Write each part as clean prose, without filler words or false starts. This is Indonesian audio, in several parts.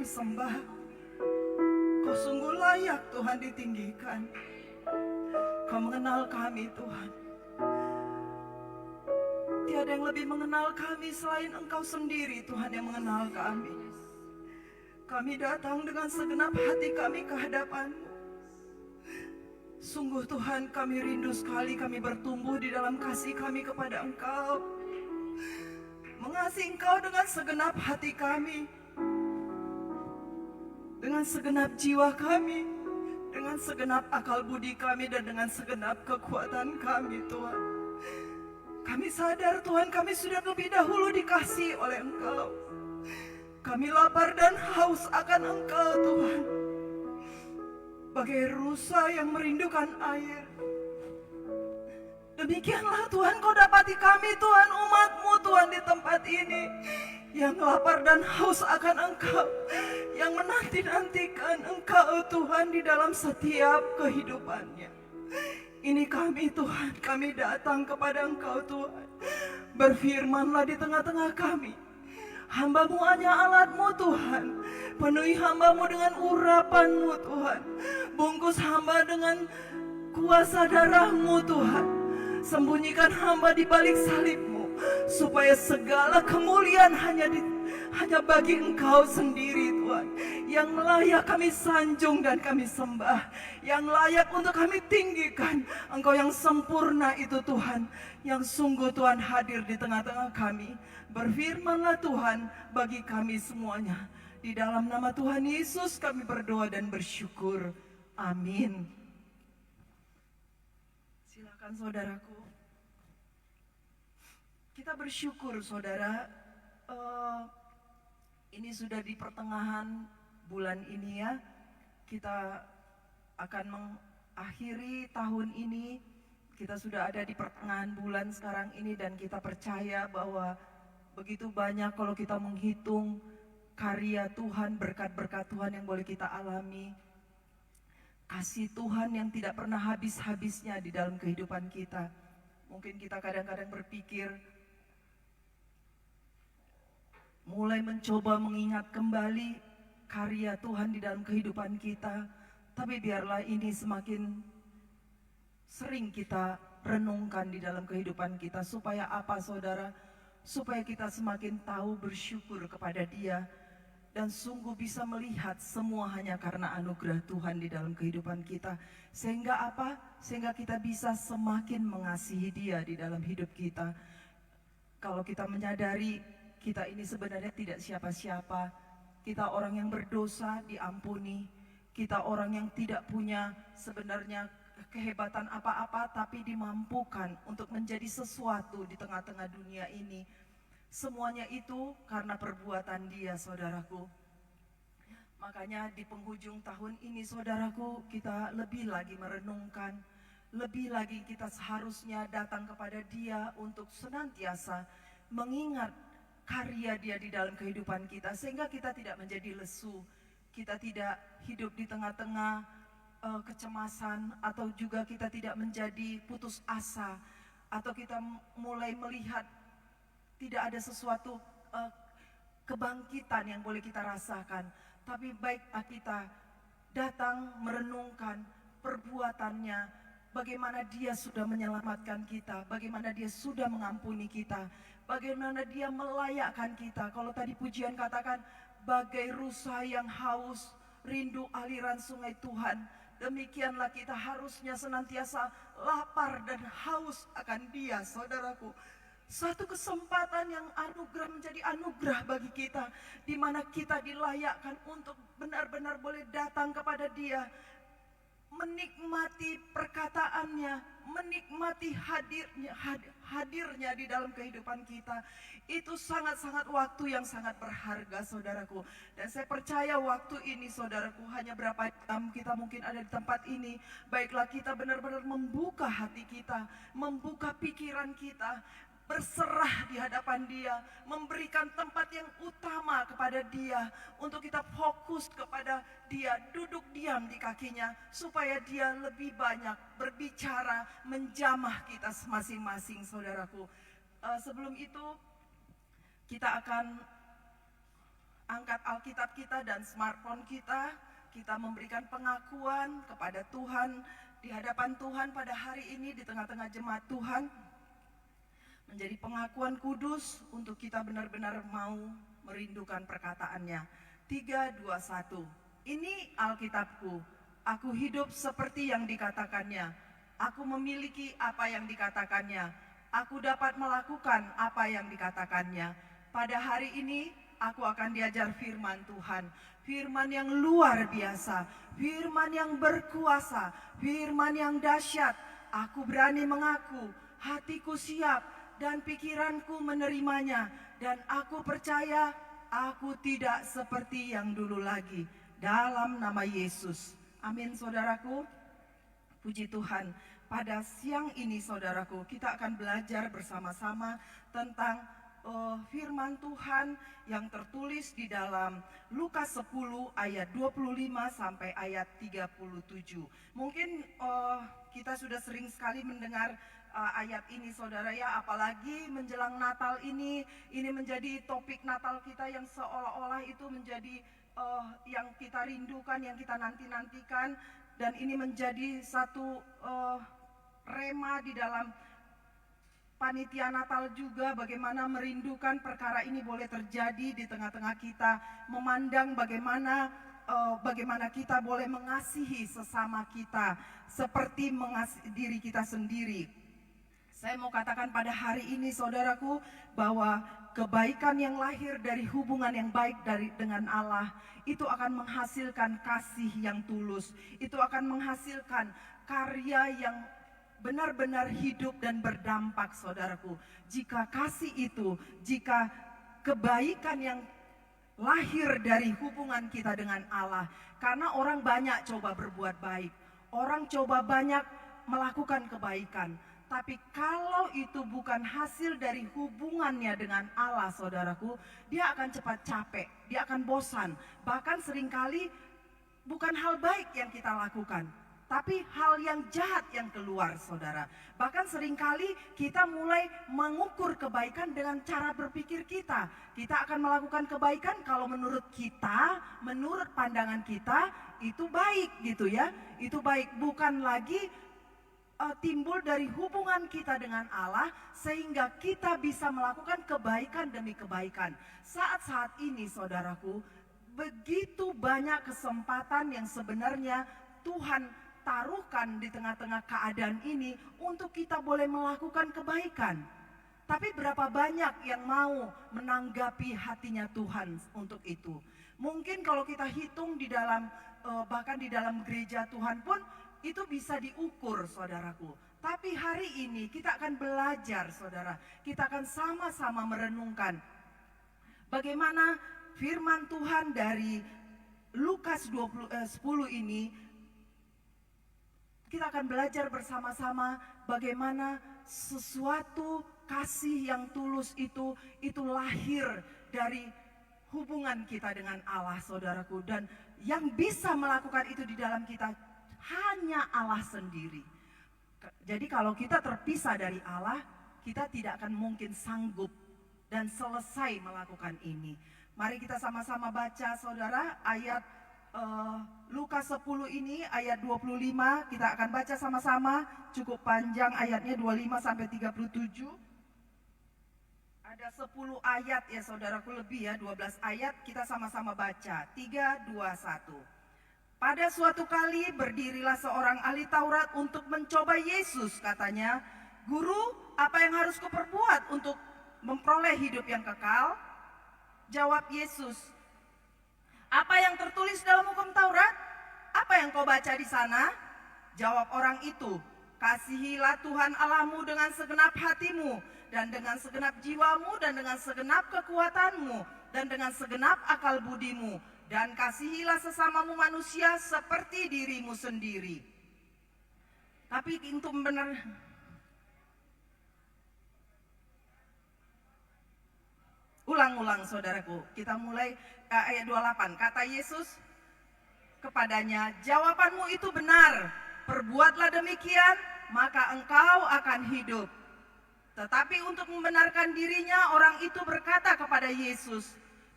Sembah. Kau sungguh layak Tuhan ditinggikan. Kau mengenal kami Tuhan. Tiada yang lebih mengenal kami selain Engkau sendiri Tuhan yang mengenal kami. Kami datang dengan segenap hati kami ke hadapan-Mu. Sungguh Tuhan kami rindu sekali kami bertumbuh di dalam kasih kami kepada Engkau. Mengasihi Engkau dengan segenap hati kami. Dengan segenap jiwa kami, dengan segenap akal budi kami, dan dengan segenap kekuatan kami, Tuhan. Kami sadar, Tuhan, kami sudah lebih dahulu dikasihi oleh Engkau. Kami lapar dan haus akan Engkau, Tuhan. Bagai rusa yang merindukan air. Demikianlah Tuhan Kau dapati kami Tuhan, umat-Mu Tuhan di tempat ini, yang lapar dan haus akan Engkau, yang menanti-nantikan Engkau Tuhan di dalam setiap kehidupannya. Ini kami Tuhan, kami datang kepada Engkau Tuhan. Berfirmanlah di tengah-tengah kami. Hamba-Mu hanya alat-Mu Tuhan. Penuhi hamba-Mu dengan urapan-Mu Tuhan. Bungkus hamba dengan kuasa darah-Mu Tuhan. Sembunyikan hamba di balik salib-Mu, supaya segala kemuliaan hanya bagi Engkau sendiri Tuhan, yang layak kami sanjung dan kami sembah, yang layak untuk kami tinggikan. Engkau yang sempurna itu Tuhan, yang sungguh Tuhan hadir di tengah-tengah kami. Berfirmanlah Tuhan bagi kami semuanya. Di dalam nama Tuhan Yesus kami berdoa dan bersyukur. Amin. Silakan saudaraku. Kita bersyukur saudara, ini sudah di pertengahan bulan ini ya. Kita akan mengakhiri tahun ini. Kita sudah ada di pertengahan bulan sekarang ini, dan kita percaya bahwa begitu banyak kalau kita menghitung karya Tuhan, berkat-berkat Tuhan yang boleh kita alami. Kasih Tuhan yang tidak pernah habis-habisnya di dalam kehidupan kita. Mungkin kita kadang-kadang berpikir, mulai mencoba mengingat kembali karya Tuhan di dalam kehidupan kita. Tapi biarlah ini semakin sering kita renungkan di dalam kehidupan kita. Supaya apa saudara? Supaya kita semakin tahu bersyukur kepada Dia. Dan sungguh bisa melihat semua hanya karena anugerah Tuhan di dalam kehidupan kita. Sehingga apa? Sehingga kita bisa semakin mengasihi Dia di dalam hidup kita. Kalau kita menyadari kita ini sebenarnya tidak siapa-siapa. Kita orang yang berdosa diampuni. Kita orang yang tidak punya sebenarnya kehebatan apa-apa, tapi dimampukan untuk menjadi sesuatu di tengah-tengah dunia ini. Semuanya itu karena perbuatan Dia, saudaraku. Makanya di penghujung tahun ini, saudaraku, kita lebih lagi merenungkan, lebih lagi kita seharusnya datang kepada Dia untuk senantiasa mengingat karya Dia di dalam kehidupan kita, sehingga kita tidak menjadi lesu, kita tidak hidup di tengah-tengah kecemasan, atau juga kita tidak menjadi putus asa, atau kita mulai melihat tidak ada sesuatu kebangkitan yang boleh kita rasakan. Tapi baiklah kita datang merenungkan perbuatannya, bagaimana Dia sudah menyelamatkan kita, bagaimana Dia sudah mengampuni kita, bagaimana Dia melayakkan kita. Kalau tadi pujian katakan, bagai rusa yang haus, rindu aliran sungai Tuhan. Demikianlah kita harusnya senantiasa lapar dan haus akan Dia, saudaraku. Satu kesempatan yang anugerah menjadi anugerah bagi kita, di mana kita dilayakkan untuk benar-benar boleh datang kepada Dia, menikmati perkataannya, menikmati hadirnya di dalam kehidupan kita. Itu sangat-sangat waktu yang sangat berharga, saudaraku. Dan saya percaya waktu ini, saudaraku, hanya berapa jam kita mungkin ada di tempat ini. Baiklah kita benar-benar membuka hati kita, membuka pikiran kita, berserah di hadapan Dia, memberikan tempat yang utama kepada Dia, untuk kita fokus kepada Dia, duduk diam di kakinya, supaya Dia lebih banyak berbicara, menjamah kita masing-masing, saudaraku. Sebelum itu, kita akan angkat Alkitab kita dan smartphone kita, kita memberikan pengakuan kepada Tuhan, di hadapan Tuhan pada hari ini, di tengah-tengah jemaat Tuhan. Menjadi pengakuan kudus untuk kita benar-benar mau merindukan perkataannya. 3, 2, 1. Ini Alkitabku, aku hidup seperti yang dikatakannya. Aku memiliki apa yang dikatakannya. Aku dapat melakukan apa yang dikatakannya. Pada hari ini aku akan diajar firman Tuhan. Firman yang luar biasa, firman yang berkuasa, firman yang dahsyat. Aku berani mengaku, hatiku siap dan pikiranku menerimanya, dan aku percaya aku tidak seperti yang dulu lagi, dalam nama Yesus. Amin, saudaraku. Puji Tuhan, pada siang ini saudaraku, kita akan belajar bersama-sama tentang firman Tuhan yang tertulis di dalam Lukas 10 ayat 25 sampai ayat 37. Mungkin kita sudah sering sekali mendengar ayat ini saudara ya, apalagi menjelang Natal ini menjadi topik Natal kita yang seolah-olah itu menjadi yang kita rindukan, yang kita nanti-nantikan. Dan ini menjadi satu rema di dalam panitia Natal juga, bagaimana merindukan perkara ini boleh terjadi di tengah-tengah kita, memandang bagaimana kita boleh mengasihi sesama kita seperti mengasihi diri kita sendiri. Saya mau katakan pada hari ini saudaraku, bahwa kebaikan yang lahir dari hubungan yang baik dengan Allah itu akan menghasilkan kasih yang tulus, itu akan menghasilkan karya yang benar-benar hidup dan berdampak saudaraku. Jika kasih itu, jika kebaikan yang lahir dari hubungan kita dengan Allah, karena orang banyak coba berbuat baik, orang coba banyak melakukan kebaikan, tapi kalau itu bukan hasil dari hubungannya dengan Allah saudaraku, dia akan cepat capek, dia akan bosan. Bahkan seringkali bukan hal baik yang kita lakukan, tapi hal yang jahat yang keluar saudara. Bahkan seringkali kita mulai mengukur kebaikan dengan cara berpikir kita. Kita akan melakukan kebaikan kalau menurut kita, menurut pandangan kita itu baik gitu ya. Itu baik, bukan lagi timbul dari hubungan kita dengan Allah sehingga kita bisa melakukan kebaikan demi kebaikan. Saat-saat ini saudaraku, begitu banyak kesempatan yang sebenarnya Tuhan taruhkan di tengah-tengah keadaan ini untuk kita boleh melakukan kebaikan. Tapi berapa banyak yang mau menanggapi hatinya Tuhan untuk itu? Mungkin kalau kita hitung di dalam bahkan di dalam gereja Tuhan pun itu bisa diukur saudaraku. Tapi hari ini kita akan belajar saudara. Kita akan sama-sama merenungkan bagaimana firman Tuhan dari Lukas 10 ini. Kita akan belajar bersama-sama bagaimana sesuatu kasih yang tulus itu lahir dari hubungan kita dengan Allah saudaraku. Dan yang bisa melakukan itu di dalam kita hanya Allah sendiri. Jadi kalau kita terpisah dari Allah, kita tidak akan mungkin sanggup dan selesai melakukan ini. Mari kita sama-sama baca saudara ayat Lukas 10 ini ayat 25. Kita akan baca sama-sama, cukup panjang ayatnya 25 sampai 37. Ada 10 ayat ya saudaraku, lebih ya, 12 ayat. Kita sama-sama baca. 3, 2, 1. Pada suatu kali berdirilah seorang ahli Taurat untuk mencoba Yesus, katanya, "Guru, apa yang harus kuperbuat untuk memperoleh hidup yang kekal?" Jawab Yesus, "Apa yang tertulis dalam hukum Taurat? Apa yang kau baca di sana?" Jawab orang itu, "Kasihilah Tuhan Allahmu dengan segenap hatimu, dan dengan segenap jiwamu, dan dengan segenap kekuatanmu, dan dengan segenap akal budimu. Dan kasihilah sesamamu manusia seperti dirimu sendiri." Tapi itu benar. Ulang-ulang saudaraku. Kita mulai ayat 28. Kata Yesus kepadanya, "Jawabanmu itu benar. Perbuatlah demikian, maka engkau akan hidup." Tetapi untuk membenarkan dirinya, orang itu berkata kepada Yesus,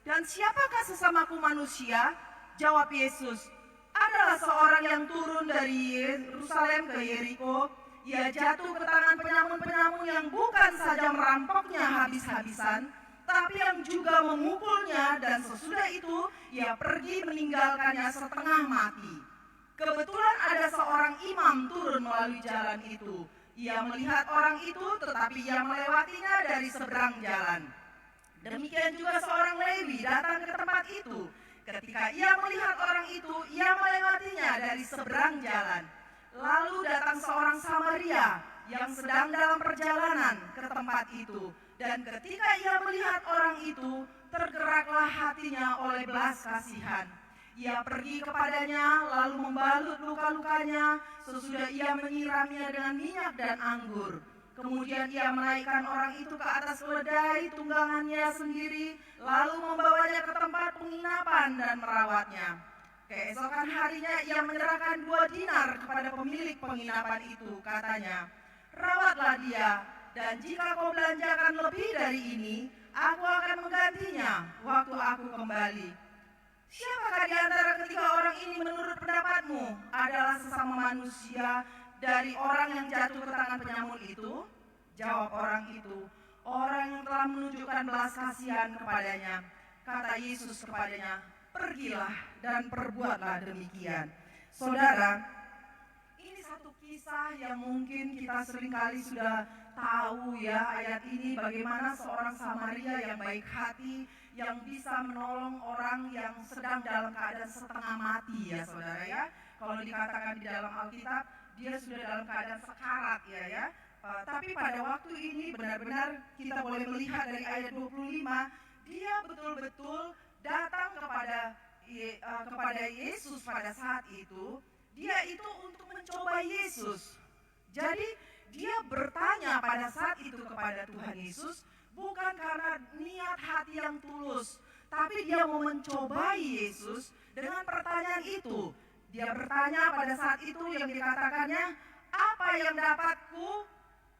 "Dan siapakah sesamaku manusia?" Jawab Yesus, "Adalah seorang yang turun dari Yerusalem ke Yeriko. Ia jatuh ke tangan penyamun-penyamun yang bukan saja merampoknya habis-habisan, tapi yang juga memukulnya, dan sesudah itu ia pergi meninggalkannya setengah mati. Kebetulan ada seorang imam turun melalui jalan itu. Ia melihat orang itu, tetapi ia melewatinya dari seberang jalan. Demikian juga seorang Lewi datang ke tempat itu. Ketika ia melihat orang itu, ia melewatinya dari seberang jalan. Lalu datang seorang Samaria yang sedang dalam perjalanan ke tempat itu. Dan ketika ia melihat orang itu, tergeraklah hatinya oleh belas kasihan. Ia pergi kepadanya, lalu membalut luka-lukanya, sesudah ia menyiraminya dengan minyak dan anggur. Kemudian ia menaikkan orang itu ke atas keledai tunggangannya sendiri, lalu membawanya ke tempat penginapan dan merawatnya. Keesokan harinya ia menyerahkan 2 dinar kepada pemilik penginapan itu, katanya, "Rawatlah dia, dan jika kau belanjakan lebih dari ini, aku akan menggantinya waktu aku kembali." Siapakah di antara ketiga orang ini menurut pendapatmu adalah sesama manusia dari orang yang jatuh ke tangan penyamun itu? Jawab orang itu, "Orang yang telah menunjukkan belas kasihan kepadanya." Kata Yesus kepadanya, "Pergilah dan perbuatlah demikian." Saudara, ini satu kisah yang mungkin kita seringkali sudah tahu ya, ayat ini bagaimana seorang Samaria yang baik hati, yang bisa menolong orang yang sedang dalam keadaan setengah mati ya saudara ya. Kalau dikatakan di dalam Alkitab, dia sudah dalam keadaan sekarat ya. Tapi pada waktu ini benar-benar kita boleh melihat dari ayat 25, dia betul-betul datang kepada Yesus pada saat itu. Dia itu untuk mencoba Yesus. Jadi dia bertanya pada saat itu kepada Tuhan Yesus bukan karena niat hati yang tulus, tapi dia mau mencobai Yesus dengan pertanyaan itu. Dia bertanya pada saat itu yang dikatakannya, "Apa yang dapatku,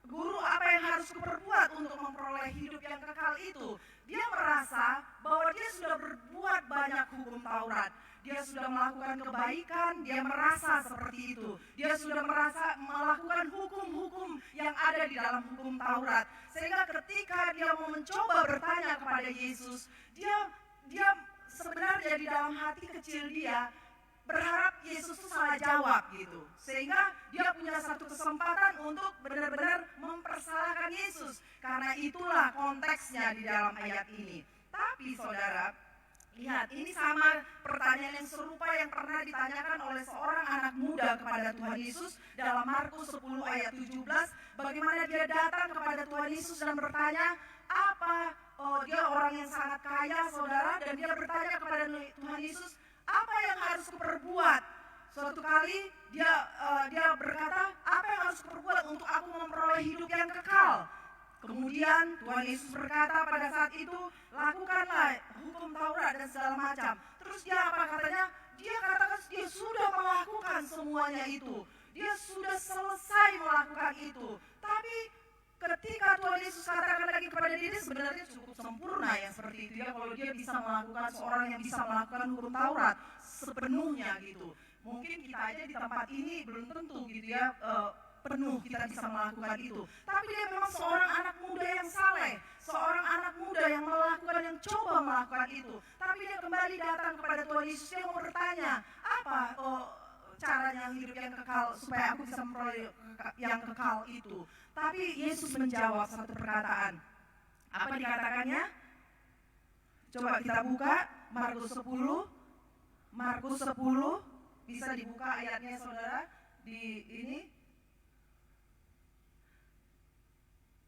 Guru, apa yang harus kuperbuat untuk memperoleh hidup yang kekal itu?" Dia merasa bahwa dia sudah berbuat banyak hukum Taurat. Dia sudah melakukan kebaikan, dia merasa seperti itu. Dia sudah merasa melakukan hukum-hukum yang ada di dalam hukum Taurat. Sehingga ketika dia mau mencoba bertanya kepada Yesus, dia sebenarnya di dalam hati kecil dia berharap Yesus itu salah jawab gitu. Sehingga dia punya satu kesempatan untuk benar-benar mempersalahkan Yesus. Karena itulah konteksnya di dalam ayat ini. Tapi saudara, lihat, ini sama pertanyaan yang serupa yang pernah ditanyakan oleh seorang anak muda kepada Tuhan Yesus dalam Markus 10 ayat 17. Bagaimana dia datang kepada Tuhan Yesus dan bertanya, dia orang yang sangat kaya saudara, dan dia bertanya kepada Tuhan Yesus, "Apa yang harus kuperbuat?" Suatu kali dia berkata, "Apa yang harus kuperbuat untuk aku memperoleh hidup yang kekal?" Kemudian Tuhan Yesus berkata pada saat itu, "Lakukanlah hukum Taurat dan segala macam." Terus dia apa katanya? Dia katakan dia sudah melakukan semuanya itu. Dia sudah selesai melakukan itu. Tapi ketika Tuhan Yesus katakan lagi kepada dia sebenarnya cukup sempurna ya seperti itu ya. Kalau dia bisa melakukan, seorang yang bisa melakukan hukum Taurat sepenuhnya gitu. Mungkin kita aja di tempat ini belum tentu gitu ya, penuh kita bisa melakukan itu. Tapi dia memang seorang anak muda yang saleh, seorang anak muda yang melakukan, yang coba melakukan itu. Tapi dia kembali datang kepada Tuhan Yesus, dia mau bertanya, "Apa caranya hidup yang kekal supaya aku bisa memperoleh yang kekal itu?" Tapi Yesus menjawab satu perkataan. Apa dikatakannya? Coba kita buka Markus 10. Markus 10 bisa dibuka ayatnya saudara di ini.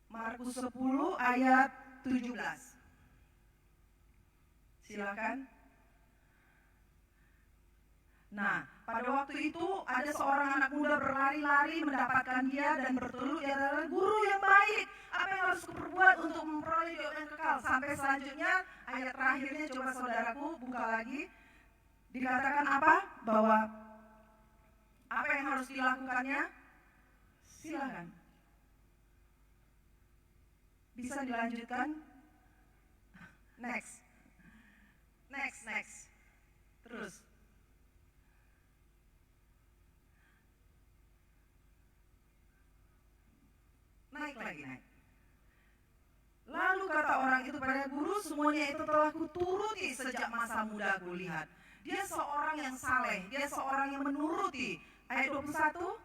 Markus 10 ayat 17. Silakan. Nah, pada waktu itu ada seorang anak muda berlari-lari mendapatkan dia dan bertelut, "Ya adalah guru yang baik, apa yang harus kuperbuat untuk memperoleh hidup yang kekal?" Sampai selanjutnya ayat terakhirnya coba saudaraku buka lagi. Dikatakan apa? Bahwa apa yang harus dilakukannya? Silakan. Bisa dilanjutkan? Next. Terus. Naik. Lalu kata orang itu pada guru, "Semuanya itu telah kuturuti sejak masa mudaku." Lihat, dia seorang yang saleh, dia seorang yang menuruti. Ayat 21.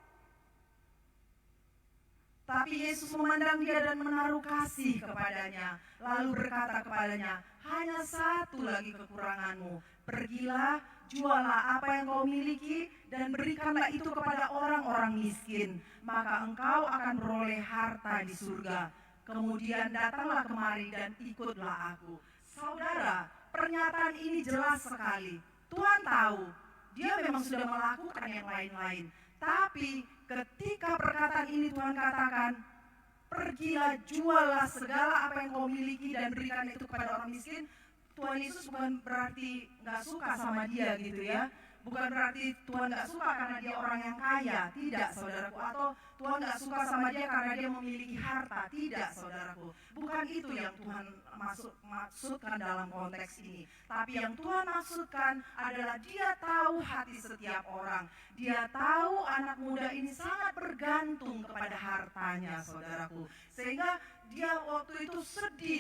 Tapi Yesus memandang dia dan menaruh kasih kepadanya, lalu berkata kepadanya, "Hanya satu lagi kekuranganmu. Pergilah, jualah apa yang kau miliki dan berikanlah itu kepada orang-orang miskin, maka engkau akan beroleh harta di surga. Kemudian datanglah kemari dan ikutlah aku." Saudara, pernyataan ini jelas sekali. Tuhan tahu dia memang sudah melakukan yang lain-lain. Tapi ketika perkataan ini Tuhan katakan, pergilah, jualah segala apa yang kau miliki dan berikan itu kepada orang miskin. Tuhan Yesus bukan berarti gak suka sama dia gitu ya. Bukan berarti Tuhan gak suka karena dia orang yang kaya. Tidak, saudaraku. Atau Tuhan gak suka sama dia karena dia memiliki harta. Tidak, saudaraku. Bukan itu yang Tuhan maksudkan dalam konteks ini. Tapi yang Tuhan maksudkan adalah dia tahu hati setiap orang. Dia tahu anak muda ini sangat bergantung kepada hartanya, saudaraku. Sehingga dia waktu itu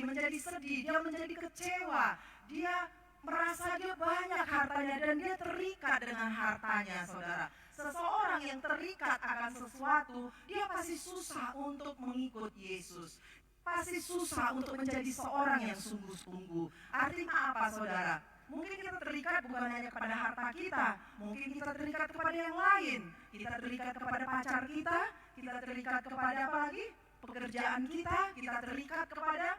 menjadi sedih, dia menjadi kecewa. Dia merasa dia banyak hartanya dan dia terikat dengan hartanya, saudara. Seseorang yang terikat akan sesuatu, dia pasti susah untuk mengikut Yesus. Pasti susah untuk menjadi seorang yang sungguh-sungguh. Artinya apa, saudara? Mungkin kita terikat bukan hanya kepada harta kita, mungkin kita terikat kepada yang lain. Kita terikat kepada pacar kita terikat kepada apa lagi? Pekerjaan kita terikat kepada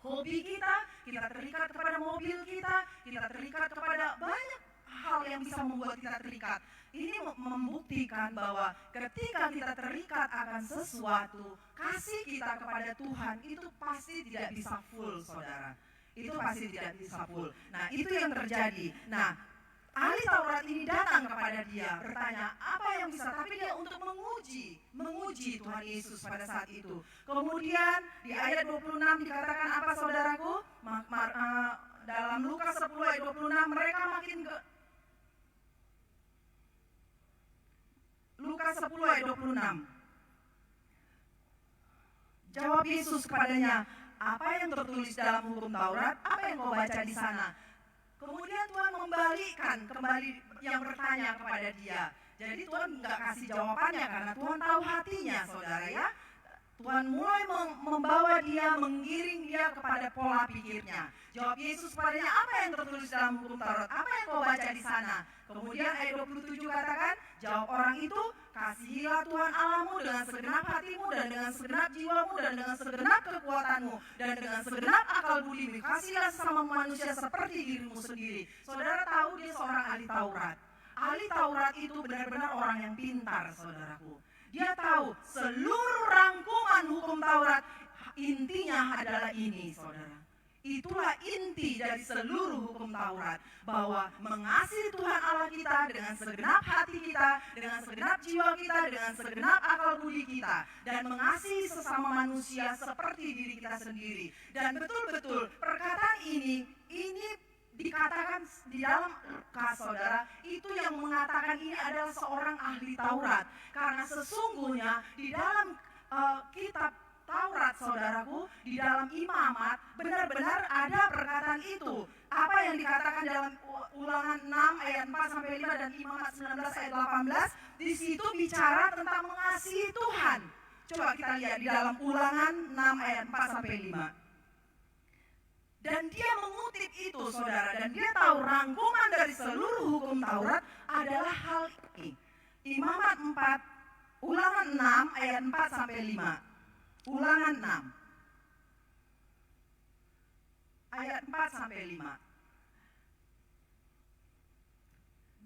hobi kita terikat kepada mobil kita terikat kepada banyak hal yang bisa membuat kita terikat. Ini membuktikan bahwa ketika kita terikat akan sesuatu, kasih kita kepada Tuhan itu pasti tidak bisa full, saudara. Itu pasti tidak bisa full. Nah, itu yang terjadi. Nah, ahli Taurat ini datang kepada dia, bertanya apa yang bisa, tapi dia untuk menguji Tuhan Yesus pada saat itu. Kemudian di ayat 26 dikatakan apa, saudaraku? Dalam Lukas 10 ayat 26 mereka Lukas 10 ayat 26. Jawab Yesus kepadanya, apa yang tertulis dalam hukum Taurat? Apa yang kau baca di sana? Kemudian Tuhan membalikkan kembali yang bertanya kepada dia. Jadi Tuhan nggak kasih jawabannya karena Tuhan tahu hatinya, saudara ya. Tuhan mulai membawa dia, menggiring dia kepada pola pikirnya. Jawab Yesus padanya, apa yang tertulis dalam hukum Taurat? Apa yang kau baca di sana? Kemudian ayat 27 katakan, jawab orang itu, kasihilah Tuhan Allahmu dengan segenap hatimu dan dengan segenap jiwamu dan dengan segenap kekuatanmu dan dengan segenap akal budimu. Kasihilah sesama manusia seperti dirimu sendiri. Saudara tahu dia seorang ahli Taurat. Ahli Taurat itu benar-benar orang yang pintar, saudaraku. Dia tahu seluruh rangkuman hukum Taurat intinya adalah ini, saudara. Itulah inti dari seluruh hukum Taurat, bahwa mengasihi Tuhan Allah kita dengan segenap hati kita, dengan segenap jiwa kita, dengan segenap akal budi kita, dan mengasihi sesama manusia seperti diri kita sendiri. Dan betul-betul perkataan ini dikatakan di dalam Lukas, saudara, itu yang mengatakan ini adalah seorang ahli Taurat. Karena sesungguhnya di dalam kitab Taurat, saudaraku, di dalam Imamat benar-benar ada perkataan itu. Apa yang dikatakan dalam Ulangan 6 ayat 4 sampai 5 dan Imamat 19 ayat 18, di situ bicara tentang mengasihi Tuhan. Coba kita lihat di dalam Ulangan 6 ayat 4 sampai 5. Dan dia mengutip itu, saudara, dan dia tahu rangkuman dari seluruh hukum Taurat adalah hal ini. Imamat 4, Ulangan 6 ayat 4 sampai 5. Ulangan 6 ayat 4 sampai 5.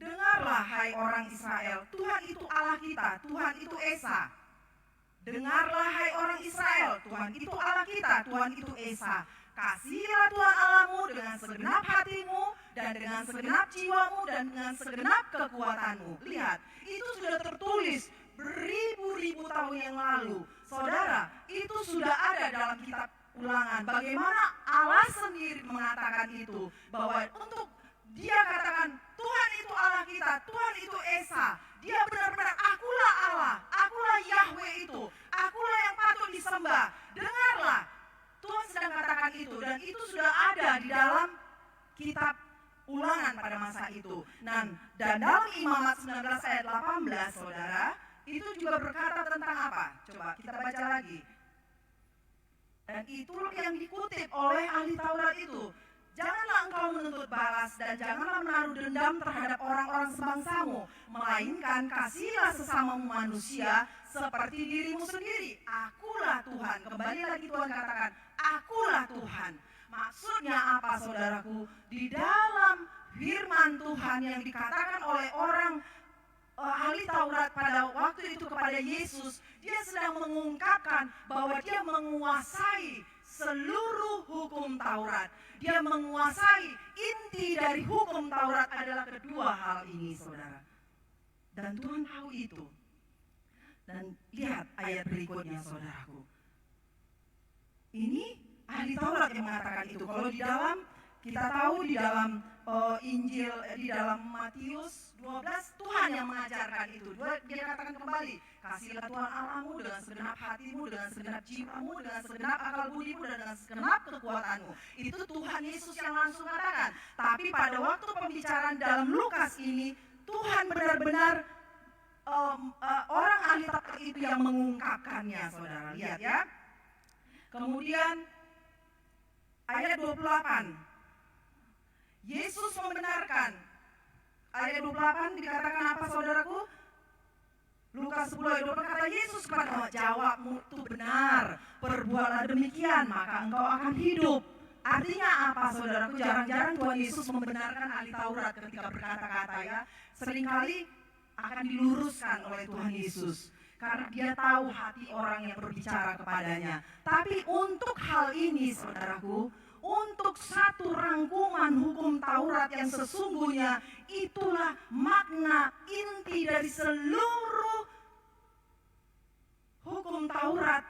Dengarlah hai orang Israel, Tuhan itu Allah kita, Tuhan itu Esa. Dengarlah hai orang Israel, Tuhan itu Allah kita, Tuhan itu Esa. Kasihilah Tuhan Allahmu dengan segenap hatimu dan dengan segenap jiwamu dan dengan segenap kekuatanmu. Lihat, itu sudah tertulis beribu-ribu tahun yang lalu. Saudara, itu sudah ada dalam kitab Ulangan. Bagaimana Allah sendiri mengatakan itu, bahwa untuk dia katakan Tuhan itu Allah kita, Tuhan itu Esa. Dia benar-benar akulah Allah, akulah Yahweh itu, akulah yang patut disembah. Dengarlah, Tuhan sedang katakan itu, dan itu sudah ada di dalam kitab Ulangan pada masa itu. Dan dalam Imamat 19 ayat 18, saudara, itu juga berkata tentang apa? Coba kita baca lagi. Dan itu yang dikutip oleh ahli Taurat itu. Janganlah engkau menuntut balas dan janganlah menaruh dendam terhadap orang-orang sebangsamu, melainkan kasihilah sesamamu manusia seperti dirimu sendiri. Akulah Tuhan. Kembali lagi Tuhan katakan, akulah Tuhan. Maksudnya apa, saudaraku? Di dalam firman Tuhan yang dikatakan oleh orang ahli Taurat pada waktu itu kepada Yesus, dia sedang mengungkapkan bahwa dia menguasai seluruh hukum Taurat. Dia menguasai inti dari hukum Taurat adalah kedua hal ini, saudara. Dan Tuhan tahu itu. Dan lihat ayat berikutnya, saudaraku. Ini ahli Taurat yang mengatakan itu. Kalau di dalam, kita tahu di dalam Injil, di dalam Matius 12, Tuhan yang mengajarkan itu. Dia katakan kembali, kasihlah Tuhan Allahmu dengan segenap hatimu, dengan segenap jiwamu, dengan segenap akal budimu, dan dengan segenap kekuatanmu. Itu Tuhan Yesus yang langsung katakan. Tapi pada waktu pembicaraan dalam Lukas ini, Tuhan benar-benar orang ahli Taurat itu yang mengungkapkannya, saudara. Lihat ya. Kemudian ayat 28. Yesus membenarkan. Ayat 28 dikatakan apa, saudaraku? Lukas 10 ayat 28 kata Yesus kepada, jawabmu itu benar, perbuatlah demikian maka engkau akan hidup. Artinya apa, saudaraku? Jarang-jarang Tuhan Yesus membenarkan ahli Taurat ketika berkata-kata ya. Seringkali akan diluruskan oleh Tuhan Yesus. Karena dia tahu hati orang yang berbicara kepadanya. Tapi untuk hal ini, saudaraku, untuk satu rangkuman hukum Taurat yang sesungguhnya, itulah makna inti dari seluruh hukum Taurat.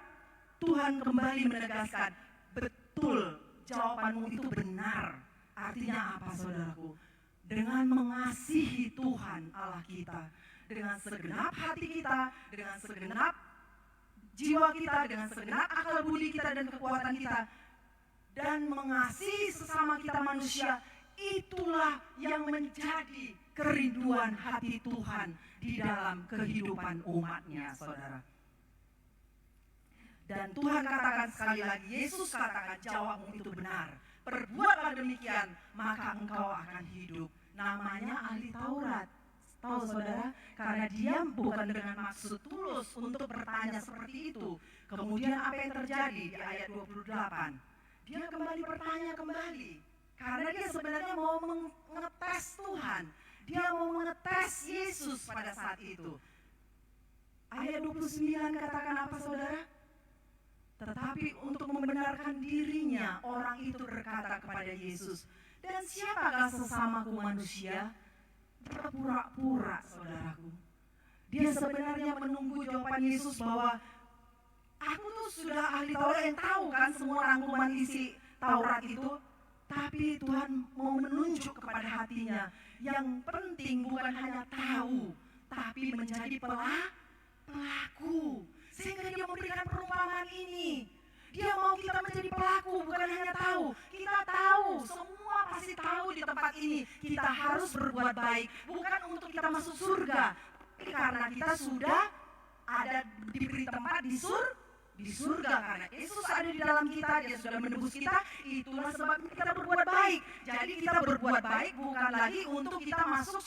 Tuhan kembali menegaskan, betul, jawabanmu itu benar. Artinya apa, saudaraku? Dengan mengasihi Tuhan Allah kita, dengan segenap hati kita, dengan segenap jiwa kita, dengan segenap akal budi kita dan kekuatan kita, dan mengasihi sesama kita manusia, itulah yang menjadi kerinduan hati Tuhan di dalam kehidupan umatnya, saudara. Dan Tuhan katakan sekali lagi, Yesus katakan, jawabmu itu benar, perbuatlah demikian maka engkau akan hidup. Namanya ahli Taurat. Tahu, saudara, karena dia bukan dengan maksud tulus untuk bertanya seperti itu. Kemudian apa yang terjadi di ayat 28? Dia kembali bertanya kembali. Karena dia sebenarnya mau mengetes Tuhan. Dia mau mengetes Yesus pada saat itu. Ayat 29 katakan apa, saudara? Tetapi untuk membenarkan dirinya, orang itu berkata kepada Yesus, dan siapakah sesamaku manusia? Dia pura-pura, saudaraku. Dia sebenarnya menunggu jawaban Yesus bahwa aku tuh sudah ahli Taurat yang tahu kan semua rangkuman isi Taurat itu. Tapi Tuhan mau menunjuk kepada hatinya. Yang penting bukan hanya tahu, tapi menjadi pelaku. Sehingga dia memberikan perumpamaan ini. Dia mau kita menjadi pelaku, bukan hanya tahu. Kita tahu, semua pasti tahu di tempat ini. Kita harus berbuat baik, bukan untuk kita masuk surga. Tapi karena kita sudah ada diberi tempat di surga. Karena Yesus ada di dalam kita, dia sudah menebus kita. Itulah sebabnya kita berbuat baik. Jadi kita berbuat baik bukan lagi untuk kita masuk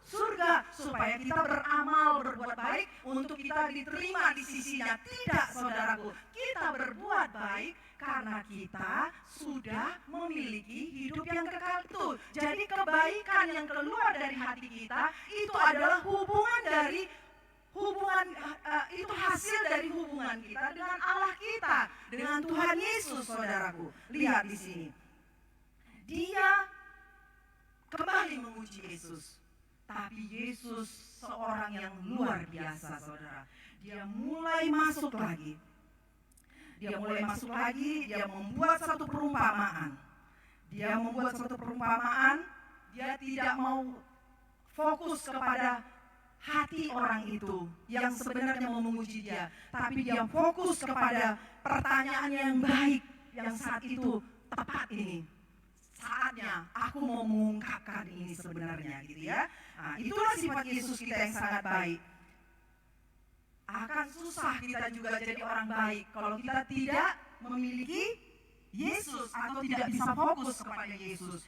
surga, supaya kita beramal berbuat baik untuk kita diterima di sisinya. Tidak, saudaraku, kita berbuat baik karena kita sudah memiliki hidup yang kekal itu. Jadi kebaikan yang keluar dari hati kita itu adalah itu hasil dari hubungan kita dengan Allah kita, dengan Tuhan Yesus, saudaraku. Lihat di sini, dia kembali memuji Yesus. Tapi Yesus seorang yang luar biasa, saudara. Dia mulai masuk lagi. Dia membuat satu perumpamaan. Dia tidak mau fokus kepada hati orang itu yang sebenarnya mau memuji dia. Tapi dia fokus kepada pertanyaan yang baik yang saat itu tepat ini. Saatnya aku mau mengungkapkan ini sebenarnya, gitu ya. Nah, itulah sifat Yesus kita yang sangat baik. Akan susah kita juga jadi orang baik kalau kita tidak memiliki Yesus atau tidak bisa fokus kepada Yesus.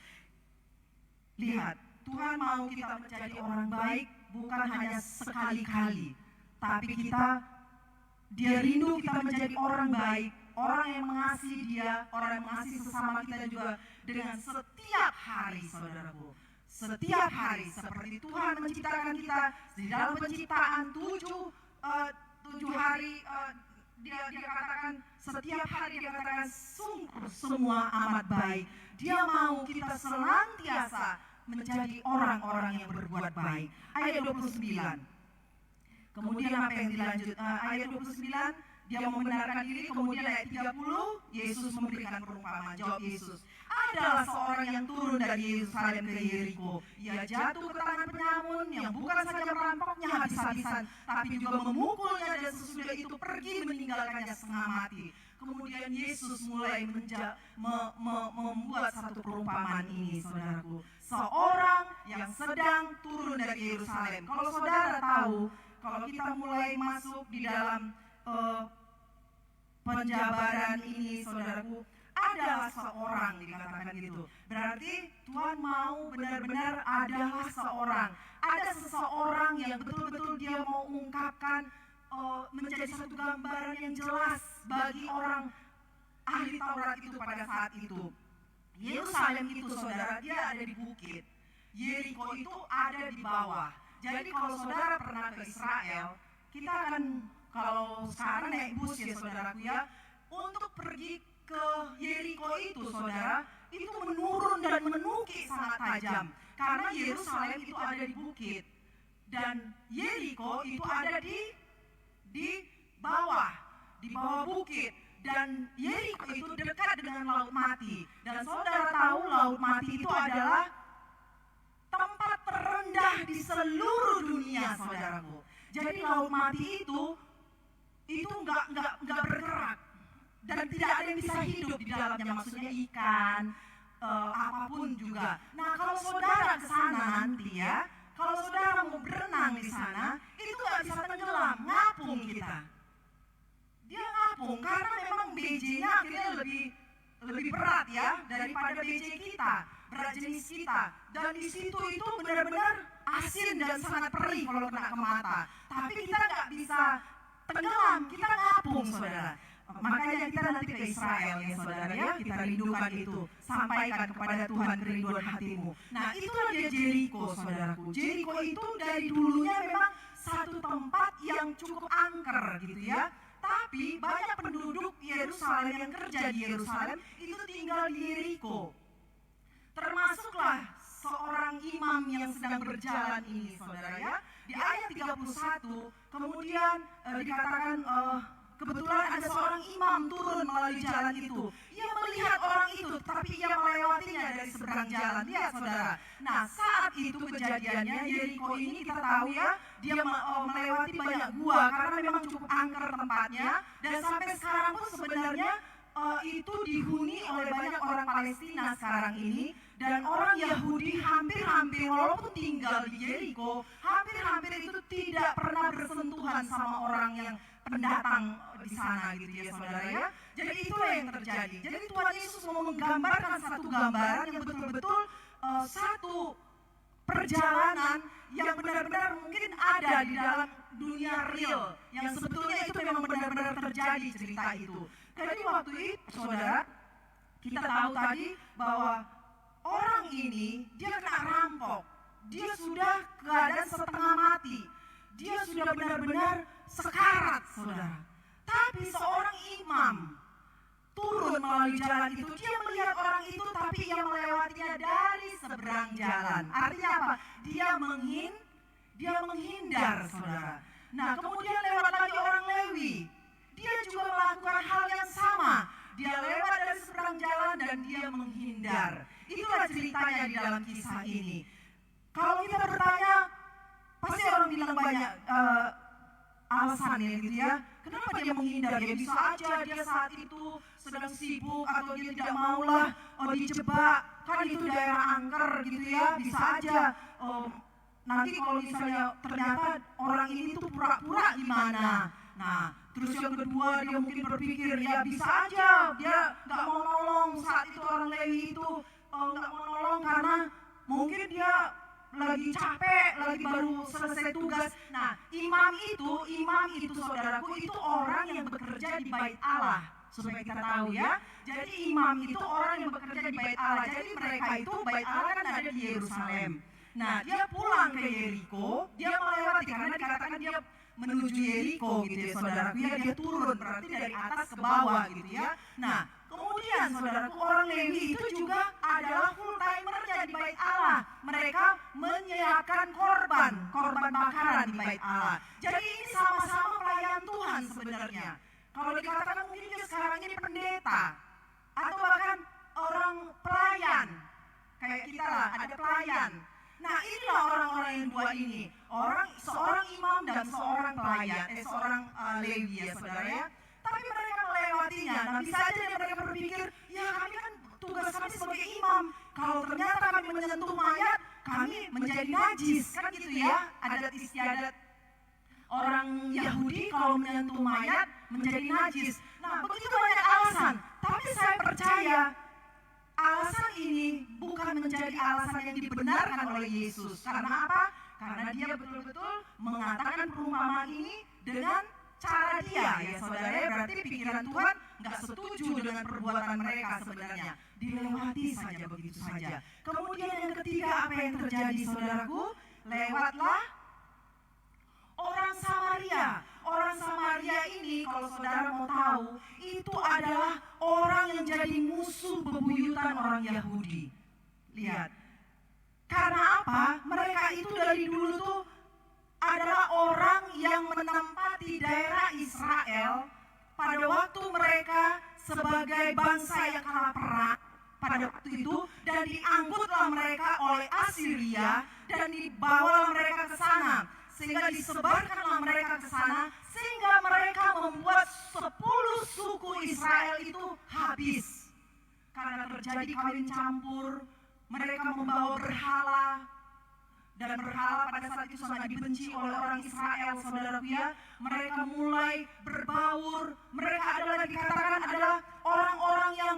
Lihat, Tuhan mau kita menjadi orang baik bukan hanya sekali-kali, tapi dia rindu kita menjadi orang baik. Orang yang mengasihi dia, orang yang mengasihi sesama kita juga dengan setiap hari, saudaraku. setiap hari seperti Tuhan menciptakan kita di dalam penciptaan tujuh hari. Dia katakan setiap hari, dia katakan sungguh semua amat baik. Dia mau kita senantiasa menjadi orang-orang yang berbuat baik. Ayat 29. Kemudian apa yang dilanjut? Ayat 29, dia membenarkan diri. Kemudian ayat 30, Yesus memberikan perumpamaan. Jawab Yesus, adalah seorang yang turun dari Yerusalem ke Yeriko. Ia jatuh ke tangan penyamun yang bukan saja merampoknya habis-habisan, tapi juga memukulnya, dan sesudah itu pergi meninggalkannya setengah mati. Kemudian Yesus mulai membuat satu perumpamaan ini, saudaraku. Seorang yang sedang turun dari Yerusalem. Kalau saudara tahu, kalau kita mulai masuk di dalam penjabaran ini, saudaraku, adalah seorang, dikatakan gitu. Berarti Tuhan mau benar-benar adalah seorang. Ada seseorang yang betul-betul dia mau ungkapkan, menjadi satu gambaran yang jelas bagi orang ahli Taurat itu pada saat itu. Yerusalem itu, saudara, dia ada di bukit. Yeriko itu ada di bawah. Jadi kalau saudara pernah ke Israel, kita akan, kalau sekarang naik bus ya saudaraku ya, untuk pergi ke Yeriko itu, saudara, itu menurun dan menukik sangat tajam. Karena Yerusalem itu ada di bukit dan Yeriko itu ada di bawah bukit, dan Yeriko itu dekat dengan Laut Mati. Dan saudara tahu Laut Mati itu adalah tempat terendah di seluruh dunia, saudaraku. Jadi Laut Mati itu nggak bergerak dan tidak ada yang bisa hidup di dalamnya, maksudnya ikan, apapun juga. Nah, kalau saudara ke sana nanti ya, kalau saudara mau berenang di sana, itu nggak bisa tenggelam, ngapung kita. Dia ngapung karena memang BJ-nya akhirnya lebih berat ya daripada BJ kita, berat jenis kita. Dan di situ itu benar-benar asin dan sangat perih kalau kena ke mata. Tapi kita nggak bisa tenggelam, kita ngapung, saudara. Makanya kita nanti ke Israel ya saudara ya, kita rindukan itu, sampaikan kepada Tuhan kerinduan hatimu. Nah, itulah dia Jeriko, saudaraku. Jeriko itu dari dulunya memang satu tempat yang cukup angker gitu ya. Tapi banyak penduduk Yerusalem yang kerja di Yerusalem itu tinggal di Yeriko. Termasuklah seorang imam yang sedang berjalan ini, saudara ya. Di ayat 31 kemudian dikatakan kebetulan ada seorang imam turun melalui jalan itu. Ia melihat orang itu, tapi ia melewatinya dari seberang jalan. Lihat saudara. Nah, saat itu kejadiannya, Yeriko ini kita tahu ya, dia melewati banyak gua karena memang cukup angker tempatnya. Dan sampai sekarang pun sebenarnya itu dihuni oleh banyak orang Palestina sekarang ini. Dan orang Yahudi hampir-hampir walaupun tinggal di Yeriko, hampir-hampir itu tidak pernah bersentuhan sama orang yang pendatang di sana gitu ya saudara ya. Jadi itulah yang terjadi. Jadi Tuhan Yesus mau menggambarkan satu gambaran yang betul-betul satu perjalanan yang benar-benar mungkin ada di dalam dunia real, yang sebetulnya itu memang benar-benar terjadi cerita itu. Jadi waktu itu saudara, kita tahu tadi bahwa orang ini dia kena rampok, dia sudah keadaan setengah mati, dia sudah benar-benar sekarat, saudara. Tapi seorang imam turun melalui jalan itu, dia melihat orang itu, tapi ia melewatinya dari seberang jalan. Artinya apa? Dia menghindar, saudara. Nah, kemudian lewat lagi orang Lewi, dia juga melakukan hal yang sama. Dia lewat dari seberang jalan dan dia menghindar. Itulah ceritanya di dalam kisah ini. Kalau kita bertanya, pasti orang bilang banyak alasan ya gitu ya. Kenapa dia menghindar? Ya bisa aja dia saat itu sedang sibuk atau dia tidak maulah dijebak. Kan itu daerah angker gitu ya. Bisa aja nanti kalau misalnya ternyata orang ini tuh pura-pura gimana. Nah, terus yang kedua dia mungkin berpikir ya bisa aja dia nggak mau nolong saat itu orang Lewi itu nggak mau nolong karena mungkin dia lagi capek, lagi baru selesai tugas. Nah, imam itu saudaraku itu orang yang bekerja di bait Allah. Supaya kita tahu ya. Jadi imam itu orang yang bekerja di bait Allah. Jadi mereka itu bait Allah kan ada di Yerusalem. Nah, dia pulang ke Yeriko, dia melewati, karena dikatakan dia menuju Yeriko gitu ya saudaraku ya, dia turun berarti dari atas ke bawah gitu ya. Nah, kemudian saudaraku, orang Lewi itu juga adalah full timernya di bait Allah. Mereka menyiapkan korban bakaran di bait Allah. Jadi ini sama-sama pelayan Tuhan sebenarnya. Kalau dikatakan mungkin juga sekarang ini pendeta atau bahkan orang pelayan, kayak kita lah, ada pelayan. Nah, inilah orang-orang yang dua ini, seorang imam dan seorang pelayan, seorang Lewi ya saudara ya. Tapi mereka melewatinya. Nah, bisa aja mereka berpikir, ya kami kan tugas kami sebagai imam, kalau ternyata kami menyentuh mayat, kami menjadi najis, kan gitu ya. Adat istiadat orang Yahudi kalau menyentuh mayat menjadi najis. Nah, begitu banyak alasan. Tapi saya percaya alasan ini bukan menjadi alasan yang dibenarkan oleh Yesus. Karena apa? Karena dia betul-betul mengatakan perumpamaan ini dengan cara dia ya saudara ya. Berarti pikiran Tuhan nggak setuju dengan perbuatan mereka sebenarnya. Dilewati saja begitu saja. Kemudian yang ketiga, apa yang terjadi saudaraku? Lewatlah orang Samaria. Orang Samaria ini kalau saudara mau tahu, itu adalah orang yang jadi musuh bebuyutan orang Yahudi. Lihat. Karena apa? Mereka itu dari dulu tuh adalah orang yang menempati daerah Israel pada waktu mereka sebagai bangsa yang kalah perang pada waktu itu, dan diangkutlah mereka oleh Assyria dan dibawa mereka ke sana. Sehingga disebarkanlah mereka ke sana, sehingga mereka membuat 10 suku Israel itu habis. Karena terjadi kawin campur, mereka membawa berhala, dan berhala pada saat itu sangat dibenci oleh orang Israel, saudaraku ya. Mereka mulai berbaur, mereka adalah dikatakan adalah orang-orang yang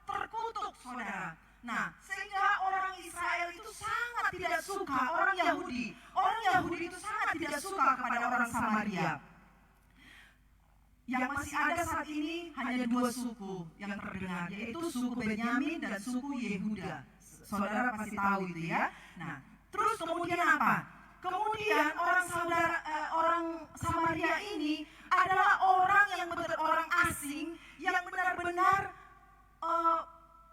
terkutuk, saudara. Nah, sehingga orang Israel itu sangat tidak suka orang Yahudi. Orang Yahudi itu sangat tidak suka kepada orang Samaria. Yang masih ada saat ini hanya 2 suku yang terdengar, yaitu suku Benyamin dan suku Yehuda. Saudara pasti tahu itu ya. Nah, terus kemudian apa? Kemudian orang Samaria ini adalah orang yang betul orang asing yang benar-benar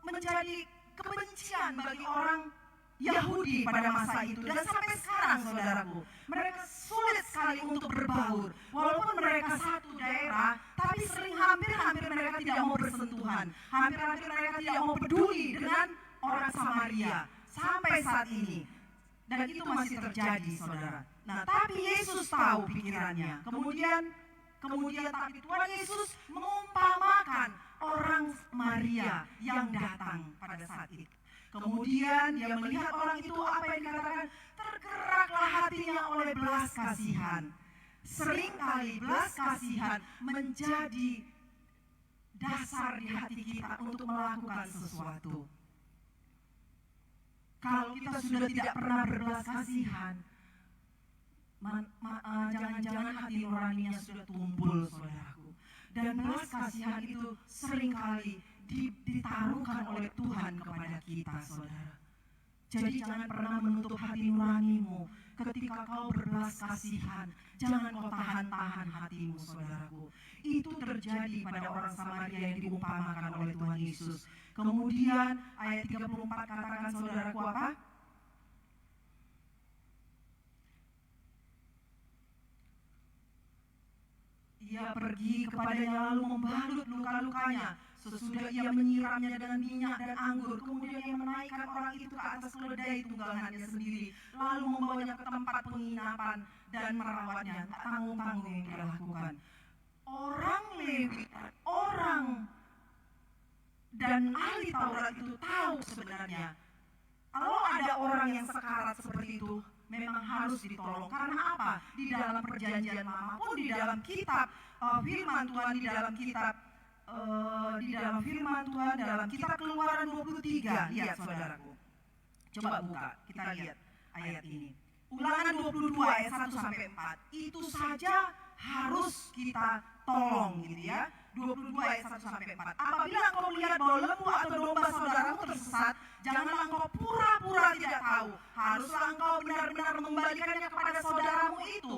menjadi kebencian bagi orang Yahudi pada masa itu. Dan sampai sekarang saudaraku, mereka sulit sekali untuk berbaur. Walaupun mereka satu daerah, tapi sering hampir mereka tidak mau bersentuhan. Hampir mereka tidak mau peduli dengan orang Samaria sampai saat ini. Dan itu masih terjadi saudara. Nah, tapi Yesus tahu pikirannya. Kemudian tapi Tuhan Yesus mengumpamakan orang Samaria yang datang pada saat itu. Kemudian dia melihat orang itu, apa yang dikatakan, tergeraklah hatinya oleh belas kasihan. Seringkali belas kasihan menjadi dasar di hati kita untuk melakukan sesuatu. Kalau kita sudah tidak pernah berbelas kasihan, jangan-jangan hati nuraninya sudah tumpul, saudaraku. Dan belas kasihan itu seringkali ditaruhkan oleh Tuhan kepada kita, saudara. Jadi jangan pernah menutup hati nuranimu ketika kau berbelas kasihan. Jangan kau tahan-tahan hatimu, saudaraku. Itu terjadi pada orang Samaria yang diumpamakan oleh Tuhan Yesus. Kemudian ayat 34 katakan saudaraku apa? Ia pergi kepadanya lalu membalut luka-lukanya. Sesudah ia menyiramnya dengan minyak dan anggur, kemudian ia menaikkan orang itu ke atas keledai tunggangannya sendiri, lalu membawanya ke tempat penginapan dan merawatnya. Tak tanggung-tanggung yang dia lakukan. Orang Lewi, orang dan ahli Taurat itu tahu sebenarnya, kalau ada orang yang sekarat seperti itu, memang harus ditolong. Karena apa? Di dalam perjanjian lama pun, di dalam kitab firman Tuhan, di dalam firman Tuhan, dalam kitab Keluaran 23, lihat saudaraku. Coba buka, kita lihat ayat ini. Ulangan 22 ayat 1-4. Itu saja harus kita tolong gitu ya. 22 ayat 1-4. Apabila engkau melihat bahwa lembu atau domba saudaramu tersesat, janganlah engkau pura-pura tidak tahu. Haruslah engkau benar-benar mengembalikannya kepada saudaramu itu.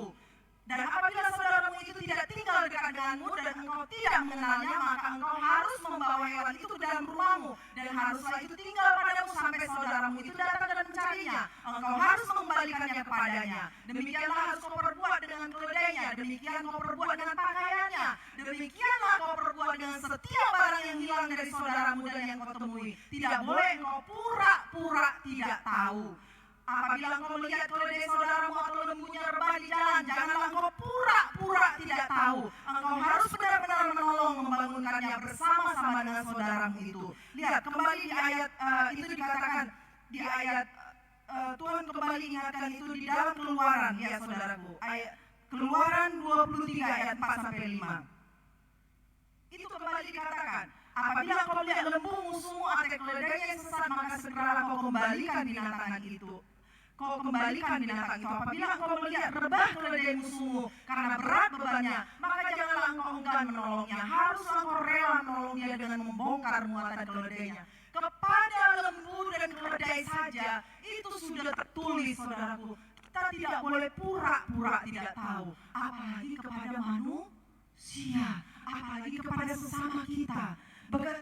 Dan apabila saudaramu itu tidak tinggal dekat denganmu dan engkau tidak mengenalnya, maka engkau harus membawa hewan itu ke dalam rumahmu. Dan haruslah itu tinggal padamu sampai saudaramu itu datang dan mencarinya. Engkau harus mengembalikannya kepadanya. Demikianlah harus kau perbuat dengan keledainya. Demikian kau perbuat dengan pakaiannya. Demikianlah kau perbuat dengan setiap barang yang hilang dari saudaramu dan yang kau temui. Tidak boleh engkau pura-pura tidak tahu. Apabila engkau melihat keledai saudaramu atau lembunya rebah di jalan, janganlah engkau pura-pura tidak tahu. Engkau harus benar-benar menolong membangunkannya bersama-sama dengan saudaramu itu. Lihat kembali di ayat itu dikatakan di ayat Tuhan kembali ingatkan itu di dalam Keluaran, ya saudaraku. Keluaran 23 ayat 4-5. Itu kembali dikatakan, apabila kau melihat lembu musuhmu atau keledainya yang sesat, maka segeralah kau kembalikan binatang itu. Kau kembalikan binatang itu. Apabila engkau melihat rebah keledai musuhmu karena berat bebannya, maka janganlah engkau enggan menolongnya. Haruslah engkau rela menolong dia dengan membongkar muatan keledainya. Kepada lembu dan keledai saja itu sudah tertulis, saudaraku. Kita tidak boleh pura-pura tidak tahu, apalagi kepada manusia, apalagi kepada sesama kita.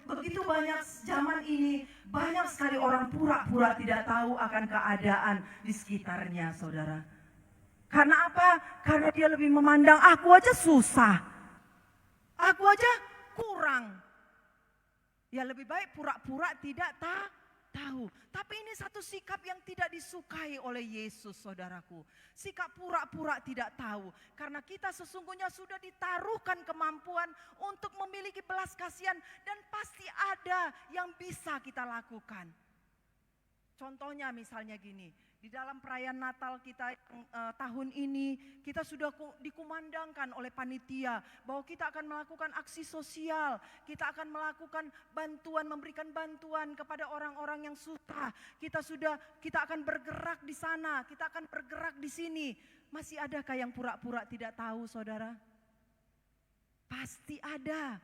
Begitu banyak zaman ini, banyak sekali orang pura-pura tidak tahu akan keadaan di sekitarnya, saudara. Karena apa? Karena dia lebih memandang, aku aja susah, aku aja kurang. Ya lebih baik pura-pura tidak tahu. Tapi ini satu sikap yang tidak disukai oleh Yesus, saudaraku. Sikap pura-pura tidak tahu. Karena kita sesungguhnya sudah ditaruhkan kemampuan untuk memiliki belas kasihan. Dan pasti ada yang bisa kita lakukan. Contohnya misalnya gini, di dalam perayaan Natal kita tahun ini, kita sudah dikumandangkan oleh panitia bahwa kita akan melakukan aksi sosial, kita akan melakukan bantuan, memberikan bantuan kepada orang-orang yang susah. Kita akan bergerak di sana, kita akan bergerak di sini. Masih adakah yang pura-pura tidak tahu, saudara? Pasti ada.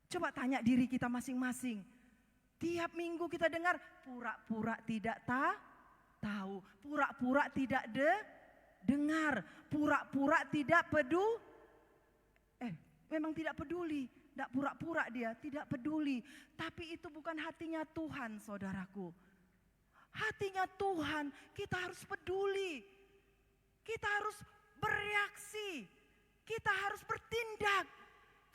Coba tanya diri kita masing-masing. Tiap minggu kita dengar pura-pura tidak tahu, pura-pura tidak dengar, pura-pura tidak memang tidak peduli, tidak pura-pura dia, tidak peduli. Tapi itu bukan hatinya Tuhan, saudaraku. Hatinya Tuhan, kita harus peduli, kita harus bereaksi, kita harus bertindak.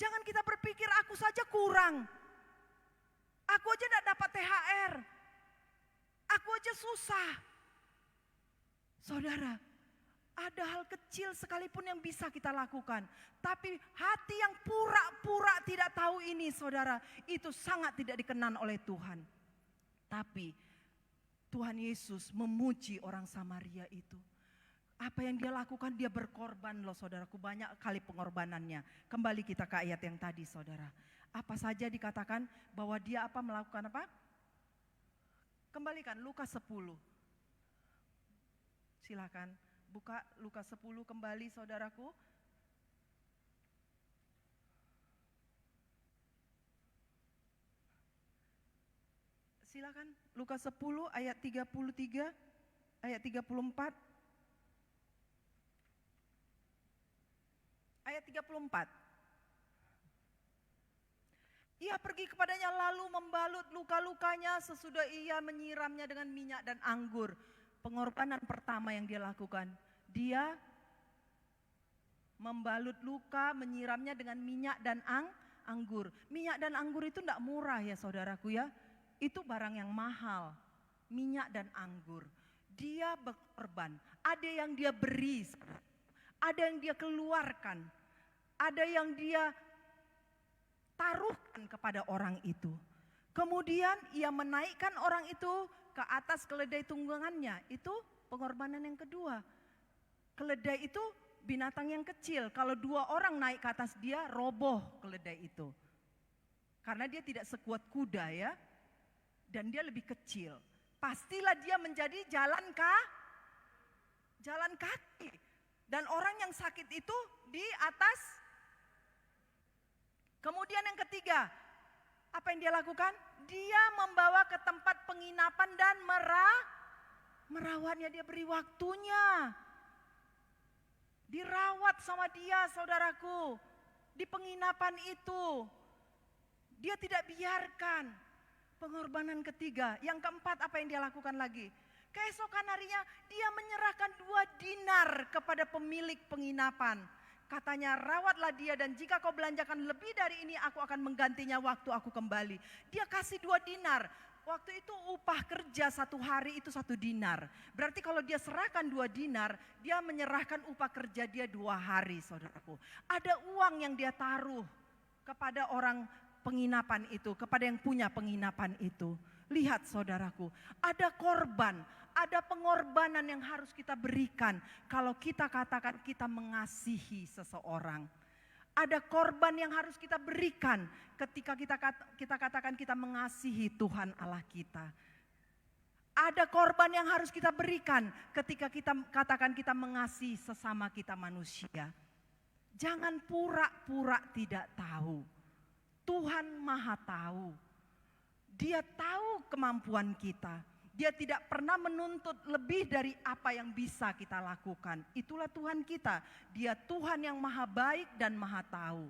Jangan kita berpikir aku saja kurang. Aku aja tidak dapat THR. Aku aja susah. Saudara, ada hal kecil sekalipun yang bisa kita lakukan. Tapi hati yang pura-pura tidak tahu ini, saudara, itu sangat tidak dikenan oleh Tuhan. Tapi Tuhan Yesus memuji orang Samaria itu. Apa yang dia lakukan, dia berkorban loh, saudaraku, banyak kali pengorbanannya. Kembali kita ke ayat yang tadi, saudara. Apa saja dikatakan bahwa dia melakukan apa? Kembalikan Lukas 10. Silakan buka Lukas 10 kembali, saudaraku. Silakan Lukas 10 ayat 33, ayat 34. Ayat 34. Ia pergi kepadanya lalu membalut luka-lukanya sesudah ia menyiramnya dengan minyak dan anggur. Pengorbanan pertama yang dia lakukan, dia membalut luka, menyiramnya dengan minyak dan anggur. Minyak dan anggur itu tidak murah ya saudaraku ya. Itu barang yang mahal, minyak dan anggur. Dia berkorban, ada yang dia beri, ada yang dia keluarkan, ada yang dia taruhkan kepada orang itu. Kemudian ia menaikkan orang itu ke atas keledai tunggangannya. Itu pengorbanan yang kedua. Keledai itu binatang yang kecil. Kalau 2 orang naik ke atas dia, roboh keledai itu. Karena dia tidak sekuat kuda ya. Dan dia lebih kecil. Pastilah dia menjadi jalan kaki. Dan orang yang sakit itu di atas Kemudian yang ketiga, apa yang dia lakukan? Dia membawa ke tempat penginapan dan merawatnya, dia beri waktunya. Dirawat sama dia, saudaraku. Di penginapan itu. Dia tidak biarkan. Pengorbanan ketiga. Yang keempat, apa yang dia lakukan lagi? Keesokan harinya dia menyerahkan 2 dinar kepada pemilik penginapan. Katanya, rawatlah dia dan jika kau belanjakan lebih dari ini aku akan menggantinya waktu aku kembali. Dia kasih 2 dinar. Waktu itu upah kerja 1 hari itu 1 dinar. Berarti kalau dia serahkan 2 dinar, dia menyerahkan upah kerja dia 2 hari, saudaraku. Ada uang yang dia taruh kepada orang penginapan itu, kepada yang punya penginapan itu. Lihat saudaraku, ada korban, ada pengorbanan yang harus kita berikan kalau kita katakan kita mengasihi seseorang. Ada korban yang harus kita berikan ketika kita katakan kita mengasihi Tuhan Allah kita. Ada korban yang harus kita berikan ketika kita katakan kita mengasihi sesama kita manusia. Jangan pura-pura tidak tahu. Tuhan Maha tahu. Dia tahu kemampuan kita. Dia tidak pernah menuntut lebih dari apa yang bisa kita lakukan. Itulah Tuhan kita. Dia Tuhan yang maha baik dan maha tahu.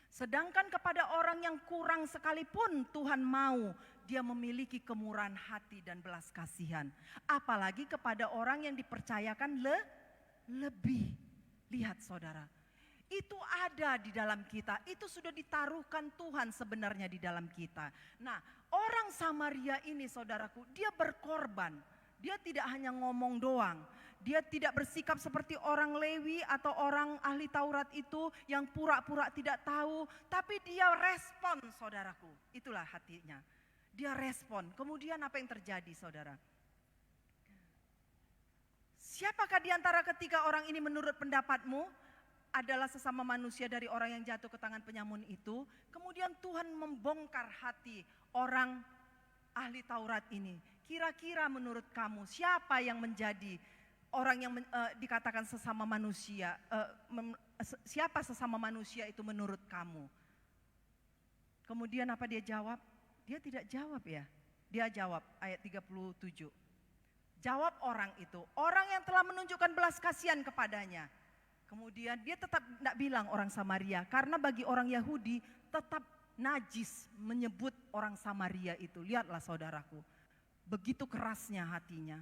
Sedangkan kepada orang yang kurang sekalipun Tuhan mau dia memiliki kemurahan hati dan belas kasihan. Apalagi kepada orang yang dipercayakan lebih. Lihat saudara. Itu ada di dalam kita, itu sudah ditaruhkan Tuhan sebenarnya di dalam kita. Nah, orang Samaria ini saudaraku, dia berkorban. Dia tidak hanya ngomong doang. Dia tidak bersikap seperti orang Lewi atau orang ahli Taurat itu yang pura-pura tidak tahu. Tapi dia respon saudaraku, itulah hatinya. Dia respon, kemudian apa yang terjadi saudara? Siapakah di antara ketiga orang ini menurut pendapatmu? Adalah sesama manusia dari orang yang jatuh ke tangan penyamun itu. Kemudian Tuhan membongkar hati orang ahli Taurat ini. Kira-kira menurut kamu siapa yang menjadi orang yang dikatakan sesama manusia? Siapa sesama manusia itu menurut kamu? Kemudian apa dia jawab? Dia tidak jawab ya. Dia jawab ayat 37. Jawab orang itu, orang yang telah menunjukkan belas kasihan kepadanya. Kemudian dia tetap tidak bilang orang Samaria. Karena bagi orang Yahudi tetap najis menyebut orang Samaria itu. Lihatlah saudaraku. Begitu kerasnya hatinya.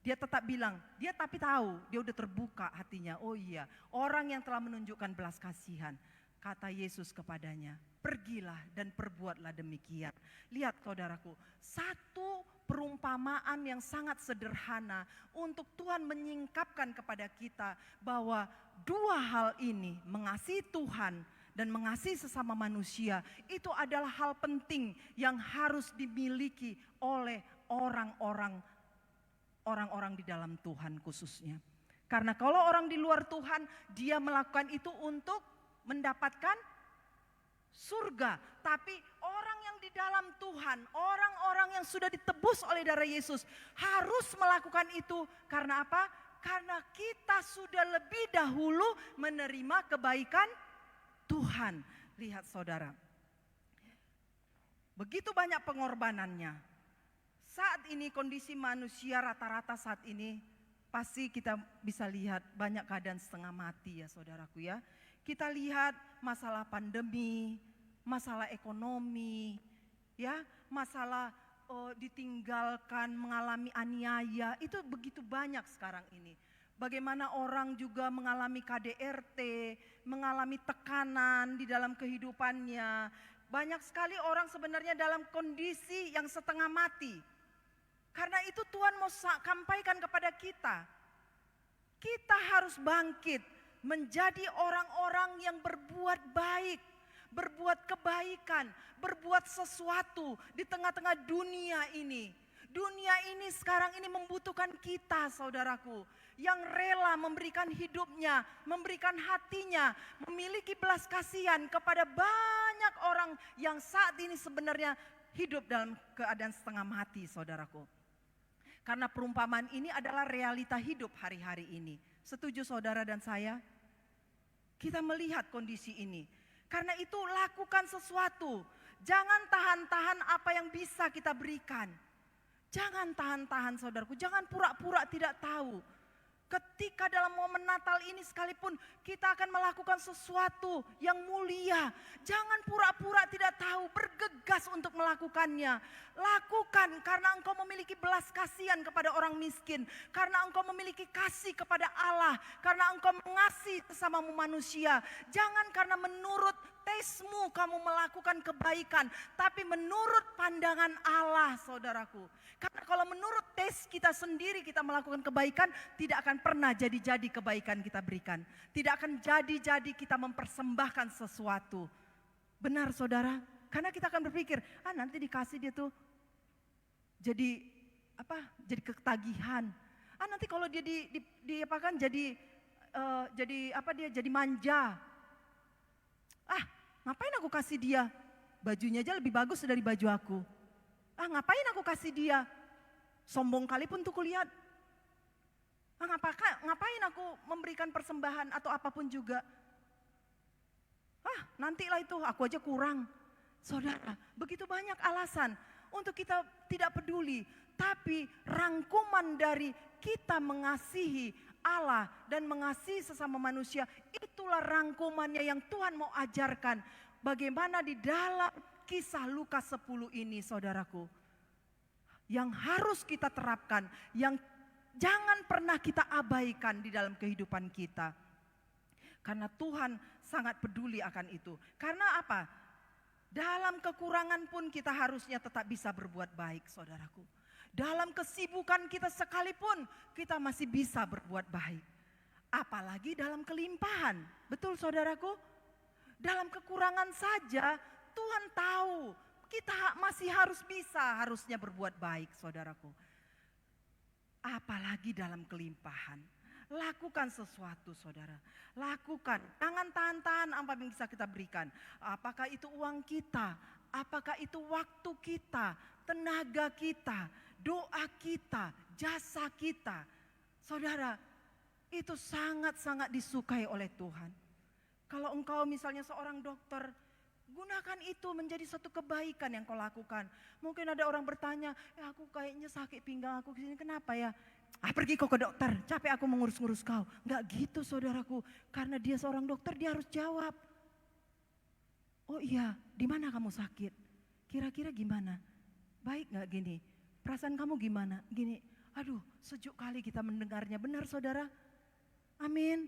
Dia tetap bilang, dia tapi tahu, dia udah terbuka hatinya. Oh iya, orang yang telah menunjukkan belas kasihan. Kata Yesus kepadanya, pergilah dan perbuatlah demikian. Lihat saudaraku, satu perumpamaan yang sangat sederhana untuk Tuhan menyingkapkan kepada kita bahwa 2 hal ini, mengasihi Tuhan dan mengasihi sesama manusia, itu adalah hal penting yang harus dimiliki oleh orang-orang di dalam Tuhan khususnya. Karena kalau orang di luar Tuhan, dia melakukan itu untuk mendapatkan surga. Tapi orang yang di dalam Tuhan, orang-orang yang sudah ditebus oleh darah Yesus harus melakukan itu. Karena apa? Karena kita sudah lebih dahulu menerima kebaikan Tuhan. Lihat saudara. Begitu banyak pengorbanannya. Saat ini kondisi manusia rata-rata saat ini pasti kita bisa lihat banyak keadaan setengah mati ya saudaraku ya. Kita lihat masalah pandemi, masalah ekonomi, ya, masalah ditinggalkan, mengalami aniaya, itu begitu banyak sekarang ini. Bagaimana orang juga mengalami KDRT, mengalami tekanan di dalam kehidupannya. Banyak sekali orang sebenarnya dalam kondisi yang setengah mati. Karena itu Tuhan mau sampaikan kepada kita. Kita harus bangkit menjadi orang-orang yang berbuat baik, berbuat kebaikan, berbuat sesuatu di tengah-tengah dunia ini. Dunia ini sekarang ini membutuhkan kita saudaraku, yang rela memberikan hidupnya, memberikan hatinya, memiliki belas kasihan kepada banyak orang yang saat ini sebenarnya hidup dalam keadaan setengah mati saudaraku. Karena perumpamaan ini adalah realita hidup hari-hari ini. Setuju saudara dan saya? Kita melihat kondisi ini. Karena itu lakukan sesuatu. Jangan tahan-tahan apa yang bisa kita berikan. Jangan tahan-tahan saudaraku, jangan pura-pura tidak tahu. Ketika dalam momen Natal ini sekalipun kita akan melakukan sesuatu yang mulia. Jangan pura-pura tidak tahu, bergegas untuk melakukannya. Lakukan karena engkau memiliki belas kasihan kepada orang miskin. Karena engkau memiliki kasih kepada Allah. Karena engkau mengasihi sesamamu manusia. Jangan karena menurut tesmu kamu melakukan kebaikan. Tapi menurut pandangan Allah saudaraku. Karena kalau menurut tes kita sendiri kita melakukan kebaikan, tidak akan pernah jadi-jadi kebaikan kita berikan. Tidak akan jadi-jadi kita mempersembahkan sesuatu. Benar saudara? Karena kita akan berpikir, nanti dikasih dia tuh jadi apa? Jadi ketagihan. Nanti kalau dia diapakan jadi apa dia jadi manja. Ngapain aku kasih dia? Bajunya aja lebih bagus dari baju aku. Ngapain aku kasih dia? Sombong kali pun tuh kulihat. Ngapain aku memberikan persembahan atau apapun juga. Nantilah itu, aku aja kurang. Saudara, begitu banyak alasan untuk kita tidak peduli. Tapi rangkuman dari kita mengasihi Allah dan mengasihi sesama manusia, itulah rangkumannya yang Tuhan mau ajarkan. Bagaimana di dalam kisah Lukas 10 ini saudaraku, yang harus kita terapkan, yang jangan pernah kita abaikan di dalam kehidupan kita. Karena Tuhan sangat peduli akan itu. Karena apa? Dalam kekurangan pun kita harusnya tetap bisa berbuat baik saudaraku. Dalam kesibukan kita sekalipun kita masih bisa berbuat baik. Apalagi dalam kelimpahan. Betul saudaraku? Dalam kekurangan saja Tuhan tahu kita masih harusnya berbuat baik saudaraku. Apalagi dalam kelimpahan. Lakukan sesuatu saudara. Lakukan. Jangan tahan-tahan apa yang bisa kita berikan. Apakah itu uang kita. Apakah itu waktu kita. Tenaga kita. Doa kita. Jasa kita. Saudara, itu sangat-sangat disukai oleh Tuhan. Kalau engkau misalnya seorang dokter, gunakan itu menjadi satu kebaikan yang kau lakukan. Mungkin ada orang bertanya, aku kayaknya sakit pinggang aku kesini, kenapa ya? Pergi kau ke dokter, capek aku mengurus-ngurus kau. Enggak gitu saudaraku, karena dia seorang dokter dia harus jawab. Oh iya, di mana kamu sakit? Kira-kira gimana? Baik enggak gini? Perasaan kamu gimana? Gini, aduh sejuk kali kita mendengarnya, benar saudara? Amin.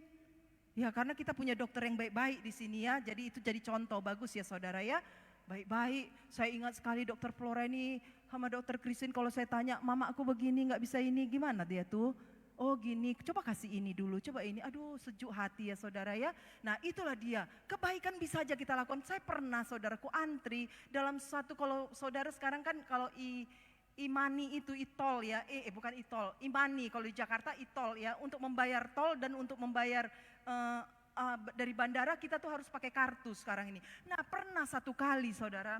Ya karena kita punya dokter yang baik-baik di sini ya, jadi itu jadi contoh bagus ya saudara ya. Baik-baik, saya ingat sekali dokter Flora ini sama dokter Christine kalau saya tanya, mama aku begini nggak bisa ini, gimana dia tuh? Oh gini, coba kasih ini dulu, coba ini, aduh sejuk hati ya saudara ya. Nah itulah dia, kebaikan bisa aja kita lakukan. Saya pernah saudaraku antri dalam satu, kalau saudara sekarang kan kalau Imani itu e-tol ya, bukan e-tol, Imani kalau di Jakarta e-tol ya, untuk membayar tol dan untuk membayar dari bandara kita tuh harus pakai kartu sekarang ini. Nah pernah satu kali saudara,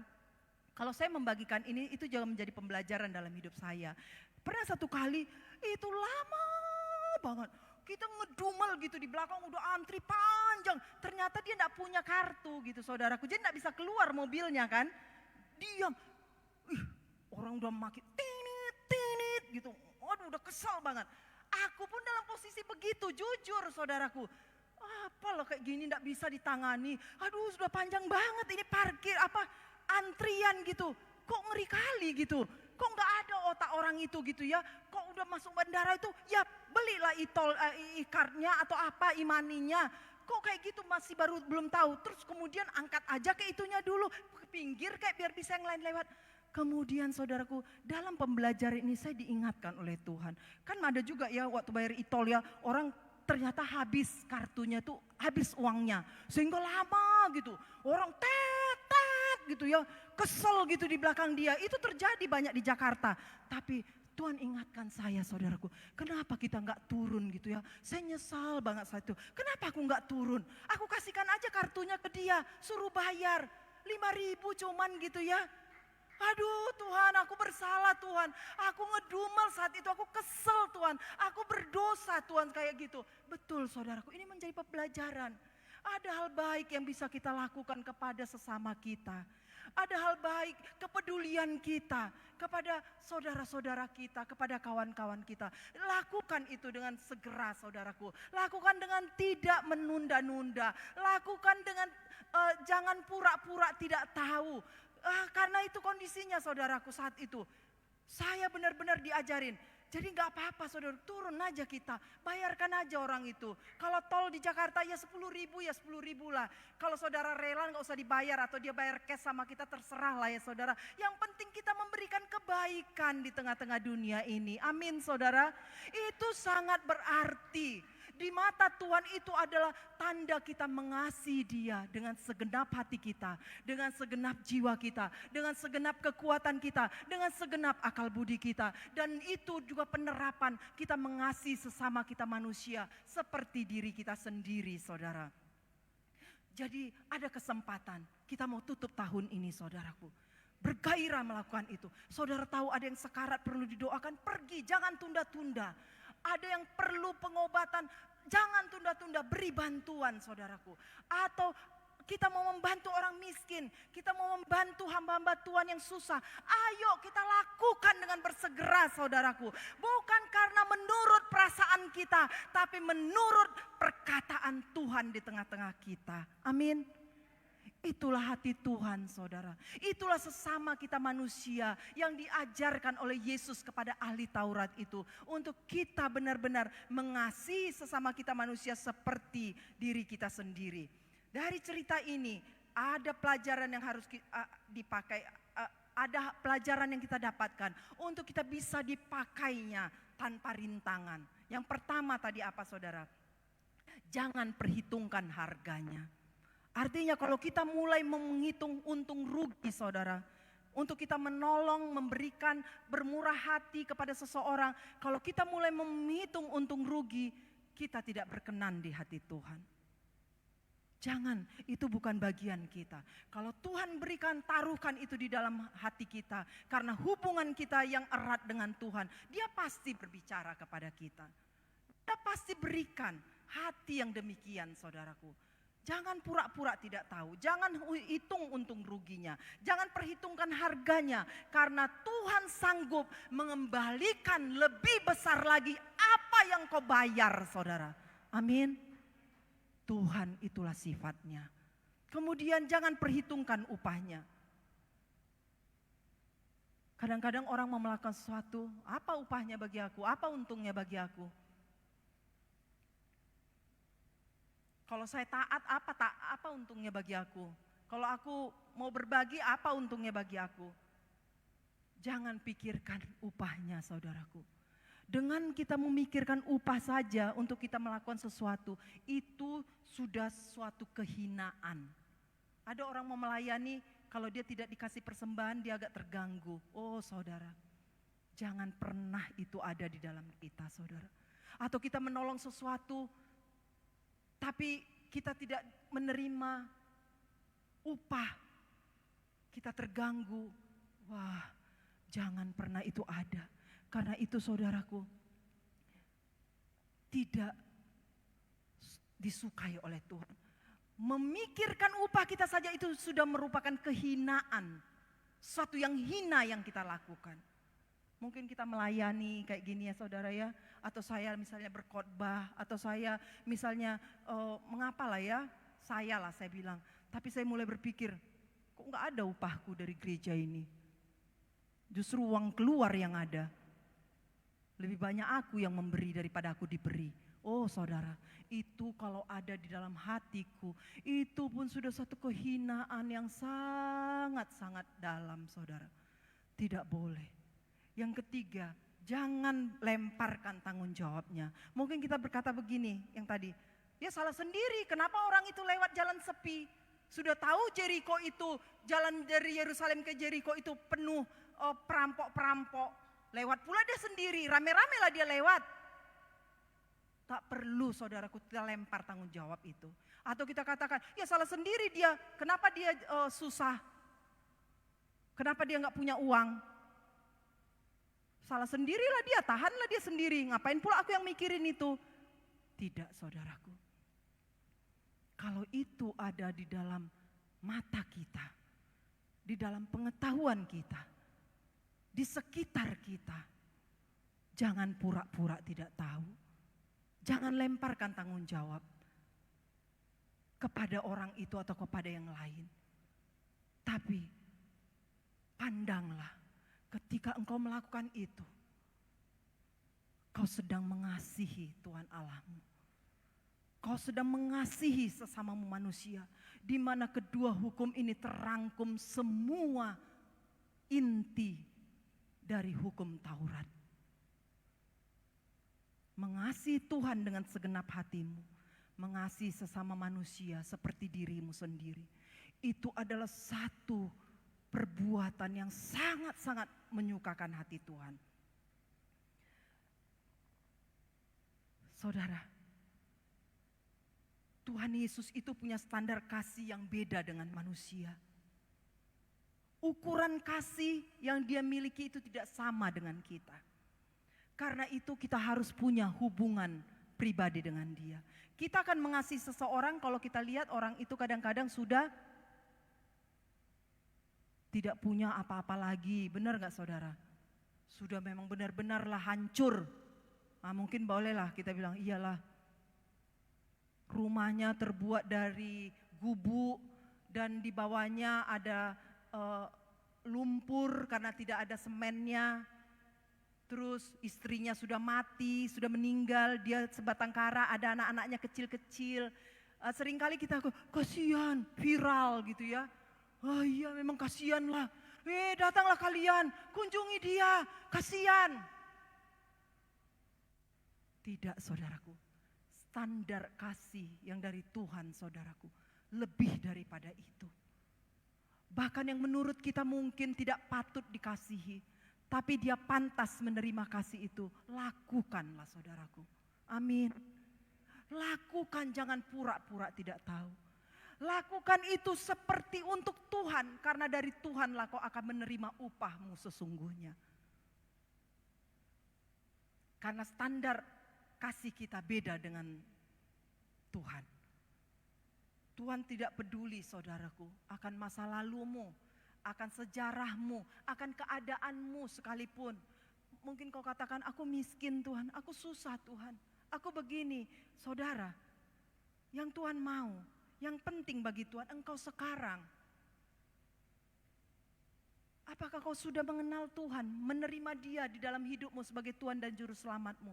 kalau saya membagikan ini itu juga menjadi pembelajaran dalam hidup saya. Pernah satu kali itu lama banget, kita ngedumel gitu di belakang udah antri panjang. Ternyata dia gak punya kartu gitu saudaraku, jadi gak bisa keluar mobilnya kan. Diam, orang udah makin tinit gitu, waduh udah kesal banget. Aku pun dalam posisi begitu, jujur saudaraku. Apa loh kayak gini gak bisa ditangani. Aduh sudah panjang banget ini parkir antrian gitu. Kok ngeri kali gitu. Kok gak ada otak orang itu gitu ya. Kok udah masuk bandara itu ya belilah e-cardnya atau apa imaninya. Kok kayak gitu masih baru belum tahu. Terus kemudian angkat aja ke itunya dulu. Ke pinggir kayak biar bisa yang lain lewat. Kemudian saudaraku dalam pembelajaran ini saya diingatkan oleh Tuhan. Kan ada juga ya waktu bayar e-tol ya orang ternyata habis kartunya tuh, habis uangnya. Sehingga lama gitu, orang tet gitu ya, kesel gitu di belakang dia. Itu terjadi banyak di Jakarta. Tapi Tuhan ingatkan saya saudaraku, kenapa kita gak turun gitu ya. Saya nyesal banget saat itu, kenapa aku gak turun. Aku kasihkan aja kartunya ke dia, suruh bayar 5.000 cuman gitu ya. Aduh Tuhan, aku bersalah Tuhan, aku ngedumel saat itu, aku kesel Tuhan, aku berdosa Tuhan kayak gitu. Betul saudaraku, ini menjadi pembelajaran. Ada hal baik yang bisa kita lakukan kepada sesama kita. Ada hal baik, kepedulian kita kepada saudara-saudara kita, kepada kawan-kawan kita. Lakukan itu dengan segera, saudaraku. Lakukan dengan tidak menunda-nunda. Lakukan dengan jangan pura-pura tidak tahu. Karena itu kondisinya, saudaraku, saat itu. Saya benar-benar diajarin. Jadi gak apa-apa, saudara, turun aja kita, bayarkan aja orang itu. Kalau tol di Jakarta ya 10.000 ya 10.000 lah. Kalau saudara rela gak usah dibayar atau dia bayar cash sama kita, terserah lah ya saudara. Yang penting kita memberikan kebaikan di tengah-tengah dunia ini. Amin saudara. Itu sangat berarti. Di mata Tuhan itu adalah tanda kita mengasihi Dia dengan segenap hati kita, dengan segenap jiwa kita, dengan segenap kekuatan kita, dengan segenap akal budi kita. Dan itu juga penerapan kita mengasihi sesama kita manusia seperti diri kita sendiri, saudara. Jadi ada kesempatan kita mau tutup tahun ini, saudaraku. Bergairah melakukan itu. Saudara tahu ada yang sekarat perlu didoakan, pergi, jangan tunda-tunda. Ada yang perlu pengobatan, jangan tunda-tunda, beri bantuan saudaraku. Atau kita mau membantu orang miskin, kita mau membantu hamba-hamba Tuhan yang susah. Ayo kita lakukan dengan bersegera saudaraku. Bukan karena menurut perasaan kita, tapi menurut perkataan Tuhan di tengah-tengah kita. Amin. Itulah hati Tuhan saudara. Itulah sesama kita manusia yang diajarkan oleh Yesus kepada ahli Taurat itu. Untuk kita benar-benar mengasihi sesama kita manusia seperti diri kita sendiri. Dari cerita ini ada pelajaran yang harus dipakai. Ada pelajaran yang kita dapatkan untuk kita bisa dipakainya tanpa rintangan. Yang pertama tadi apa saudara? Jangan perhitungkan harganya. Artinya kalau kita mulai menghitung untung rugi saudara. Untuk kita menolong, memberikan, bermurah hati kepada seseorang. Kalau kita mulai menghitung untung rugi, kita tidak berkenan di hati Tuhan. Jangan, itu bukan bagian kita. Kalau Tuhan berikan, taruhkan itu di dalam hati kita. Karena hubungan kita yang erat dengan Tuhan, Dia pasti berbicara kepada kita. Dia pasti berikan hati yang demikian saudaraku. Jangan pura-pura tidak tahu, jangan hitung untung ruginya, jangan perhitungkan harganya. Karena Tuhan sanggup mengembalikan lebih besar lagi apa yang kau bayar saudara. Amin. Tuhan itulah sifatnya. Kemudian jangan perhitungkan upahnya. Kadang-kadang orang mau melakukan sesuatu, apa upahnya bagi aku, apa untungnya bagi aku. Kalau saya taat, apa untungnya bagi aku? Kalau aku mau berbagi, apa untungnya bagi aku? Jangan pikirkan upahnya saudaraku. Dengan kita memikirkan upah saja untuk kita melakukan sesuatu, itu sudah suatu kehinaan. Ada orang mau melayani, kalau dia tidak dikasih persembahan, dia agak terganggu. Oh saudara, jangan pernah itu ada di dalam kita saudara. Atau kita menolong sesuatu, tapi kita tidak menerima upah, kita terganggu. Wah, jangan pernah itu ada. Karena itu saudaraku, tidak disukai oleh Tuhan. Memikirkan upah kita saja itu sudah merupakan kehinaan. Suatu yang hina yang kita lakukan. Mungkin kita melayani kayak gini ya saudara ya. Atau saya misalnya berkhotbah, atau saya misalnya mengapa lah ya, saya bilang. Tapi saya mulai berpikir, kok gak ada upahku dari gereja ini. Justru uang keluar yang ada. Lebih banyak aku yang memberi daripada aku diberi. Oh saudara, itu kalau ada di dalam hatiku, itu pun sudah satu kehinaan yang sangat-sangat dalam saudara. Tidak boleh. Yang ketiga, jangan lemparkan tanggung jawabnya. Mungkin kita berkata begini yang tadi, ya salah sendiri, kenapa orang itu lewat jalan sepi? Sudah tahu Jericho itu, jalan dari Yerusalem ke Jericho itu penuh perampok-perampok. Lewat pula dia sendiri, rame-rame lah dia lewat. Tak perlu saudaraku kita lempar tanggung jawab itu. Atau kita katakan, ya salah sendiri dia, kenapa dia susah? Kenapa dia gak punya uang? Salah sendirilah dia, tahanlah dia sendiri. Ngapain pula aku yang mikirin itu? Tidak saudaraku. Kalau itu ada di dalam mata kita, di dalam pengetahuan kita, di sekitar kita, jangan pura-pura tidak tahu. Jangan lemparkan tanggung jawab kepada orang itu atau kepada yang lain. Tapi pandanglah ketika engkau melakukan itu, kau sedang mengasihi Tuhan Allahmu. Kau sedang mengasihi sesamamu manusia, di mana kedua hukum ini terangkum semua inti dari hukum Taurat. Mengasihi Tuhan dengan segenap hatimu, mengasihi sesama manusia seperti dirimu sendiri. Itu adalah satu perbuatan yang sangat-sangat menyukakan hati Tuhan. Saudara, Tuhan Yesus itu punya standar kasih yang beda dengan manusia. Ukuran kasih yang dia miliki itu tidak sama dengan kita. Karena itu kita harus punya hubungan pribadi dengan dia. Kita akan mengasihi seseorang kalau kita lihat orang itu kadang-kadang sudah tidak punya apa-apa lagi. Benar gak saudara? Sudah memang benar-benarlah hancur. Nah, mungkin bolehlah kita bilang iyalah. Rumahnya terbuat dari gubuk dan di bawahnya ada lumpur karena tidak ada semennya. Terus istrinya sudah mati, sudah meninggal, dia sebatang kara, ada anak-anaknya kecil-kecil. Seringkali kita kasihan, viral gitu ya. Oh iya memang kasihan lah. Datanglah kalian, kunjungi dia, kasihan. Tidak saudaraku, standar kasih yang dari Tuhan saudaraku, lebih daripada itu. Bahkan yang menurut kita mungkin tidak patut dikasihi, tapi dia pantas menerima kasih itu. Lakukanlah saudaraku. Amin. Lakukan, jangan pura-pura tidak tahu. Lakukan itu seperti untuk Tuhan. Karena dari Tuhanlah kau akan menerima upahmu sesungguhnya. Karena standar kasih kita beda dengan Tuhan. Tuhan tidak peduli saudaraku akan masa lalumu, akan sejarahmu, akan keadaanmu sekalipun. Mungkin kau katakan, aku miskin Tuhan, aku susah Tuhan, aku begini. Saudara, yang Tuhan mau, yang penting bagi Tuhan engkau sekarang. Apakah kau sudah mengenal Tuhan, menerima Dia di dalam hidupmu sebagai Tuhan dan Juru Selamatmu?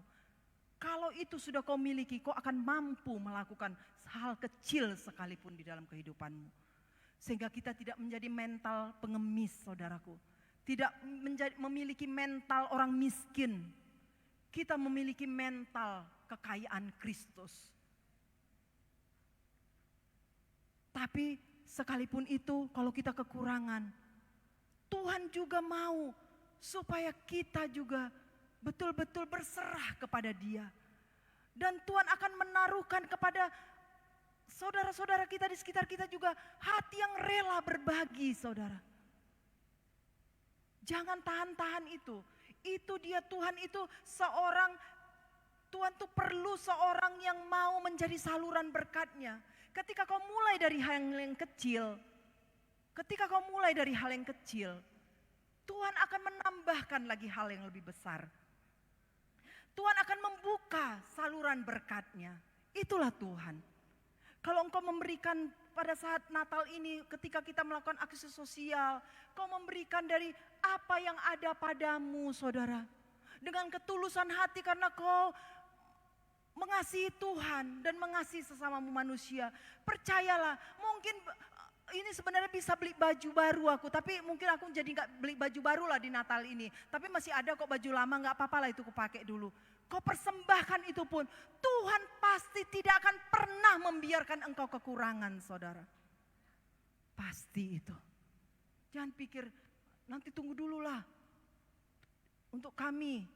Kalau itu sudah kau miliki, kau akan mampu melakukan hal kecil sekalipun di dalam kehidupanmu. Sehingga kita tidak menjadi mental pengemis saudaraku. Tidak memiliki mental orang miskin. Kita memiliki mental kekayaan Kristus. Tapi sekalipun itu kalau kita kekurangan, Tuhan juga mau supaya kita juga betul-betul berserah kepada Dia. Dan Tuhan akan menaruhkan kepada saudara-saudara kita di sekitar kita juga hati yang rela berbagi saudara. Jangan tahan-tahan itu. Itu dia Tuhan itu seorang, Tuhan tuh perlu seorang yang mau menjadi saluran berkat-Nya. Ketika kau mulai dari hal yang kecil, Tuhan akan menambahkan lagi hal yang lebih besar. Tuhan akan membuka saluran berkat-Nya. Itulah Tuhan. Kalau engkau memberikan pada saat Natal ini ketika kita melakukan aksi sosial, kau memberikan dari apa yang ada padamu saudara. Dengan ketulusan hati karena kau mengasihi Tuhan dan mengasihi sesamamu manusia. Percayalah, mungkin ini sebenarnya bisa beli baju baru aku, tapi mungkin aku jadi gak beli baju baru lah di Natal ini. Tapi masih ada kok baju lama, gak apa-apa lah itu aku pakai dulu. Kau persembahkan itu pun, Tuhan pasti tidak akan pernah membiarkan engkau kekurangan saudara. Pasti itu. Jangan pikir nanti tunggu dulu lah. Untuk kami,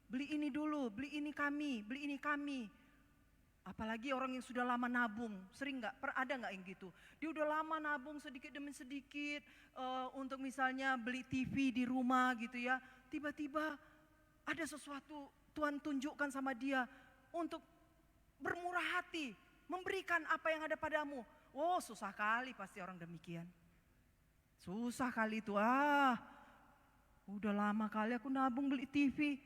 beli ini dulu, beli ini kami. Apalagi orang yang sudah lama nabung, sering ada nggak yang gitu? Dia udah lama nabung sedikit demi sedikit untuk misalnya beli TV di rumah gitu ya. Tiba-tiba ada sesuatu Tuhan tunjukkan sama dia untuk bermurah hati. memberikan apa yang ada padamu. Oh, susah kali pasti orang demikian. Susah kali itu. Udah lama kali aku nabung beli TV.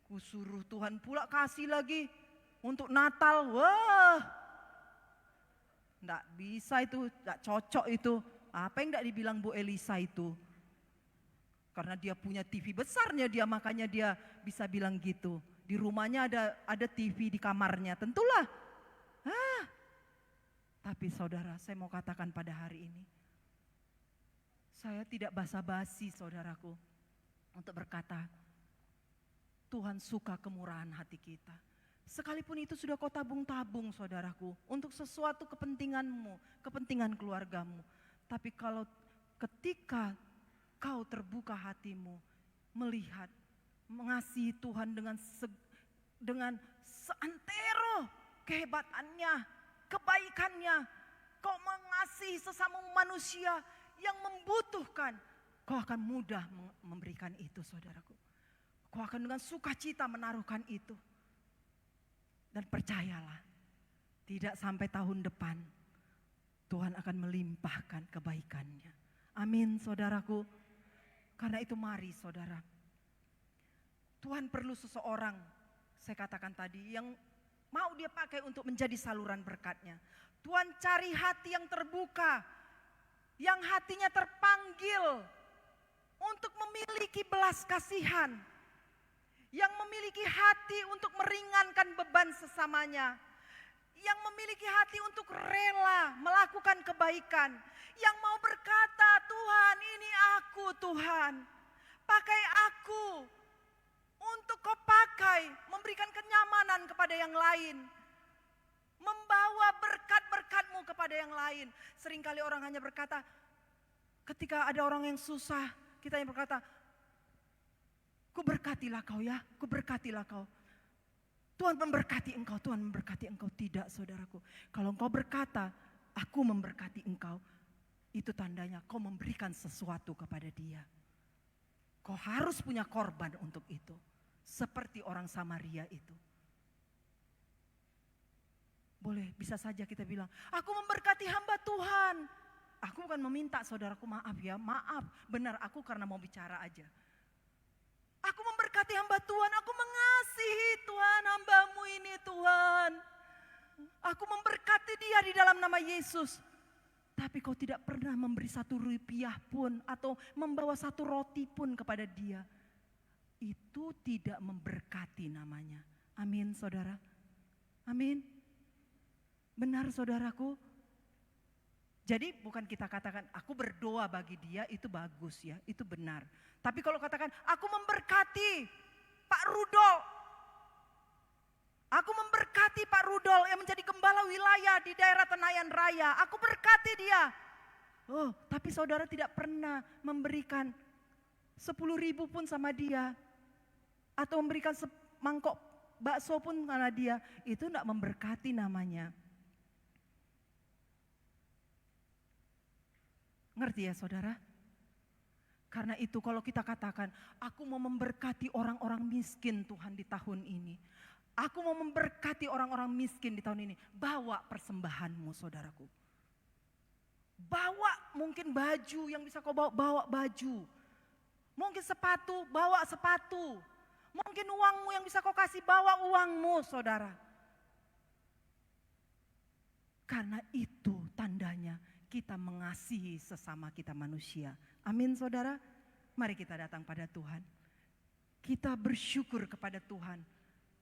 Ku suruh Tuhan pula kasih lagi untuk Natal. Wah, enggak bisa itu, enggak cocok itu. Apa yang enggak dibilang Bu Elisa itu? Karena dia punya TV besarnya dia, makanya dia bisa bilang gitu. Di rumahnya ada TV di kamarnya, tentulah. Tapi saudara, saya mau katakan pada hari ini, saya tidak basa-basi saudaraku untuk berkata, Tuhan suka kemurahan hati kita. Sekalipun itu sudah kau tabung-tabung saudaraku, untuk sesuatu kepentinganmu, kepentingan keluargamu. Tapi kalau ketika kau terbuka hatimu, melihat, mengasihi Tuhan dengan seantero kehebatannya, kebaikannya, kau mengasihi sesama manusia yang membutuhkan, kau akan mudah memberikan itu saudaraku. Kau akan dengan sukacita menaruhkan itu. Dan percayalah, tidak sampai tahun depan Tuhan akan melimpahkan kebaikannya. Amin saudaraku. Karena itu mari saudara, Tuhan perlu seseorang, saya katakan tadi, yang mau dia pakai untuk menjadi saluran berkatnya. Tuhan cari hati yang terbuka, yang hatinya terpanggil untuk memiliki belas kasihan, yang memiliki hati untuk meringankan beban sesamanya, yang memiliki hati untuk rela melakukan kebaikan, yang mau berkata, Tuhan ini aku Tuhan, pakai aku untuk kau pakai, memberikan kenyamanan kepada yang lain, membawa berkat-berkatmu kepada yang lain. Seringkali orang hanya berkata, ketika ada orang yang susah, kita yang berkata, ku berkatilah kau ya, ku berkatilah kau. Tuhan memberkati engkau, Tuhan memberkati engkau. Tidak saudaraku, kalau engkau berkata, aku memberkati engkau, itu tandanya kau memberikan sesuatu kepada dia. Kau harus punya korban untuk itu. Seperti orang Samaria itu. Boleh, bisa saja kita bilang, aku memberkati hamba Tuhan. Aku bukan meminta saudaraku maaf ya, maaf. Benar aku karena mau bicara aja. Aku memberkati hamba Tuhan, aku mengasihi Tuhan hambamu ini Tuhan. Aku memberkati dia di dalam nama Yesus. Tapi kau tidak pernah memberi Rp1 pun atau membawa 1 roti pun kepada dia. Itu tidak memberkati namanya. Amin saudara. Amin. Benar saudaraku. Jadi bukan kita katakan aku berdoa bagi dia itu bagus ya. Itu benar. Tapi kalau katakan aku memberkati Pak Rudol. Aku memberkati Pak Rudol yang menjadi gembala wilayah di daerah Tenayan Raya. Aku berkati dia. Oh, tapi saudara tidak pernah memberikan 10.000 pun sama dia. Atau memberikan semangkok bakso pun sama dia. Itu tidak memberkati namanya. Ngerti ya saudara? Karena itu kalau kita katakan, aku mau memberkati orang-orang miskin Tuhan di tahun ini. Aku mau memberkati orang-orang miskin di tahun ini. Bawa persembahanmu saudaraku. Bawa mungkin baju yang bisa kau bawa, bawa baju. Mungkin sepatu, bawa sepatu. Mungkin uangmu yang bisa kau kasih, bawa uangmu saudara. Karena itu tandanya kita mengasihi sesama kita manusia. Amin saudara. Mari kita datang pada Tuhan. Kita bersyukur kepada Tuhan.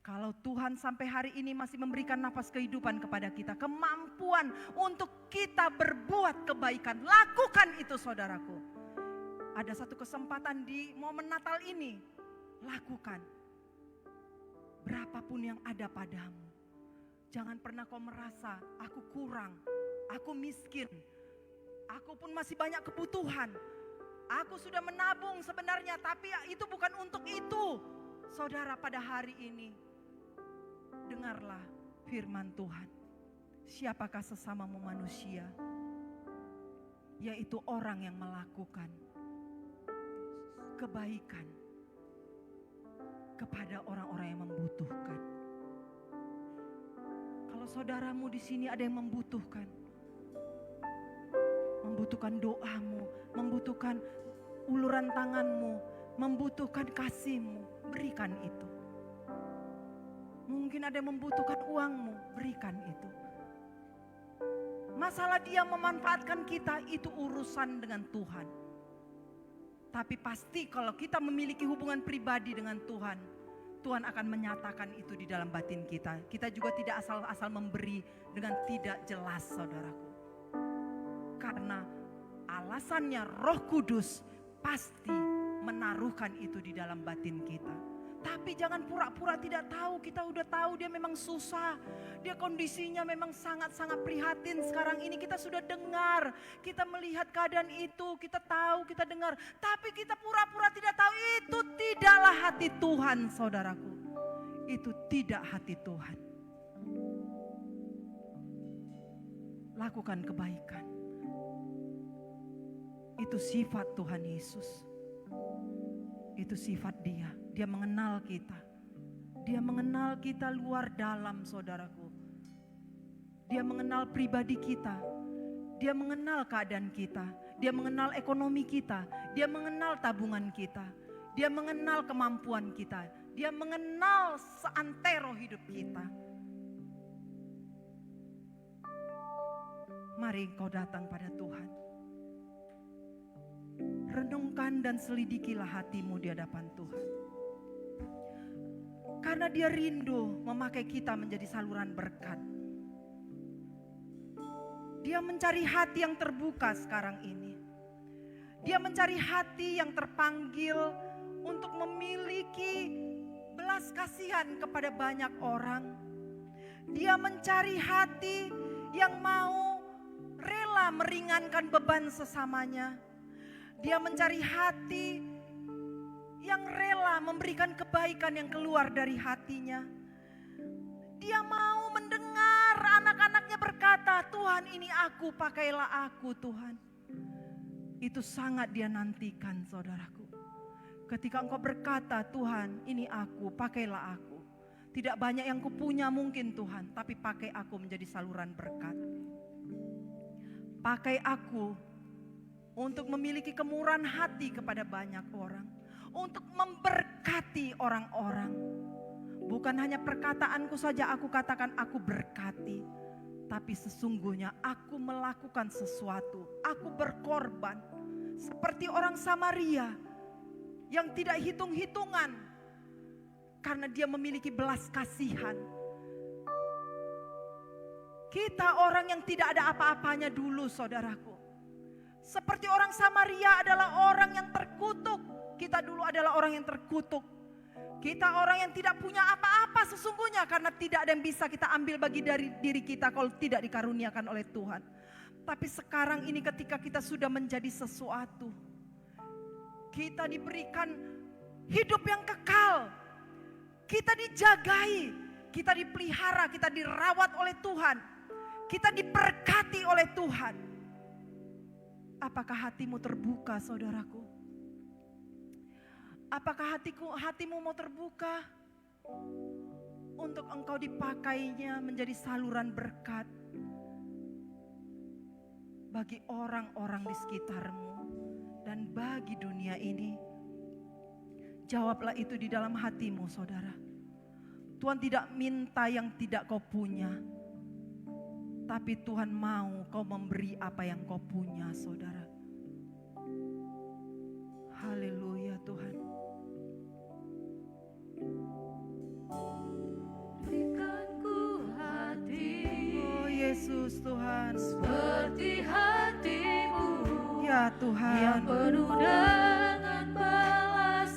Kalau Tuhan sampai hari ini masih memberikan nafas kehidupan kepada kita, kemampuan untuk kita berbuat kebaikan, lakukan itu saudaraku. Ada satu kesempatan di momen Natal ini, lakukan. Berapapun yang ada padamu, jangan pernah kau merasa aku kurang, aku miskin, aku pun masih banyak kebutuhan. Aku sudah menabung sebenarnya, tapi itu bukan untuk itu. Saudara, pada hari ini dengarlah firman Tuhan. Siapakah sesamamu manusia? Yaitu orang yang melakukan kebaikan kepada orang-orang yang membutuhkan. Kalau saudaramu di sini ada yang membutuhkan doamu, membutuhkan uluran tanganmu, membutuhkan kasihmu, berikan itu. Mungkin ada yang membutuhkan uangmu, berikan itu. Masalah dia memanfaatkan kita itu urusan dengan Tuhan. Tapi pasti kalau kita memiliki hubungan pribadi dengan Tuhan, Tuhan akan menyatakan itu di dalam batin kita. Kita juga tidak asal-asal memberi dengan tidak jelas, saudaraku. Karena alasannya Roh Kudus pasti menaruhkan itu di dalam batin kita. Tapi jangan pura-pura tidak tahu. Kita udah tahu dia memang susah. Dia kondisinya memang sangat-sangat prihatin sekarang ini. Kita sudah dengar. Kita melihat keadaan itu. Kita tahu, kita dengar. Tapi kita pura-pura tidak tahu. Itu tidaklah hati Tuhan, saudaraku. Itu tidak hati Tuhan. Lakukan kebaikan. Itu sifat Tuhan Yesus. Itu sifat Dia. Dia mengenal kita. Dia mengenal kita luar dalam, saudaraku. Dia mengenal pribadi kita. Dia mengenal keadaan kita. Dia mengenal ekonomi kita. Dia mengenal tabungan kita. Dia mengenal kemampuan kita. Dia mengenal seantero hidup kita. Mari engkau datang pada Tuhan. Renungkan dan selidikilah hatimu di hadapan Tuhan. Karena Dia rindu memakai kita menjadi saluran berkat. Dia mencari hati yang terbuka sekarang ini. Dia mencari hati yang terpanggil untuk memiliki belas kasihan kepada banyak orang. Dia mencari hati yang mau rela meringankan beban sesamanya. Dia mencari hati yang rela memberikan kebaikan yang keluar dari hatinya. Dia mau mendengar anak-anaknya berkata, Tuhan ini aku, pakailah aku Tuhan. Itu sangat Dia nantikan, saudaraku. Ketika engkau berkata, Tuhan ini aku, pakailah aku. Tidak banyak yang kupunya mungkin Tuhan, tapi pakai aku menjadi saluran berkat. Pakai aku untuk memiliki kemurahan hati kepada banyak orang. Untuk memberkati orang-orang. Bukan hanya perkataanku saja aku katakan aku berkati. Tapi sesungguhnya aku melakukan sesuatu. Aku berkorban. Seperti orang Samaria yang tidak hitung-hitungan. Karena dia memiliki belas kasihan. Kita orang yang tidak ada apa-apanya dulu, saudaraku. Seperti orang Samaria adalah orang yang terkutuk. Kita dulu adalah orang yang terkutuk. Kita orang yang tidak punya apa-apa sesungguhnya. Karena tidak ada yang bisa kita ambil bagi dari diri kita kalau tidak dikaruniakan oleh Tuhan. Tapi sekarang ini ketika kita sudah menjadi sesuatu. Kita diberikan hidup yang kekal. Kita dijagai. Kita dipelihara, kita dirawat oleh Tuhan. Kita diberkati oleh Tuhan. Apakah hatimu terbuka, saudaraku? Apakah hatimu mau terbuka untuk engkau dipakainya menjadi saluran berkat bagi orang-orang di sekitarmu dan bagi dunia ini? Jawablah itu di dalam hatimu, saudara. Tuhan tidak minta yang tidak kau punya. Tapi Tuhan mau kau memberi apa yang kau punya, saudara. Haleluya Tuhan. Berikanku hati, Oh Yesus Tuhan. seperti hatimu, Ya Tuhan. yang penuh dengan belas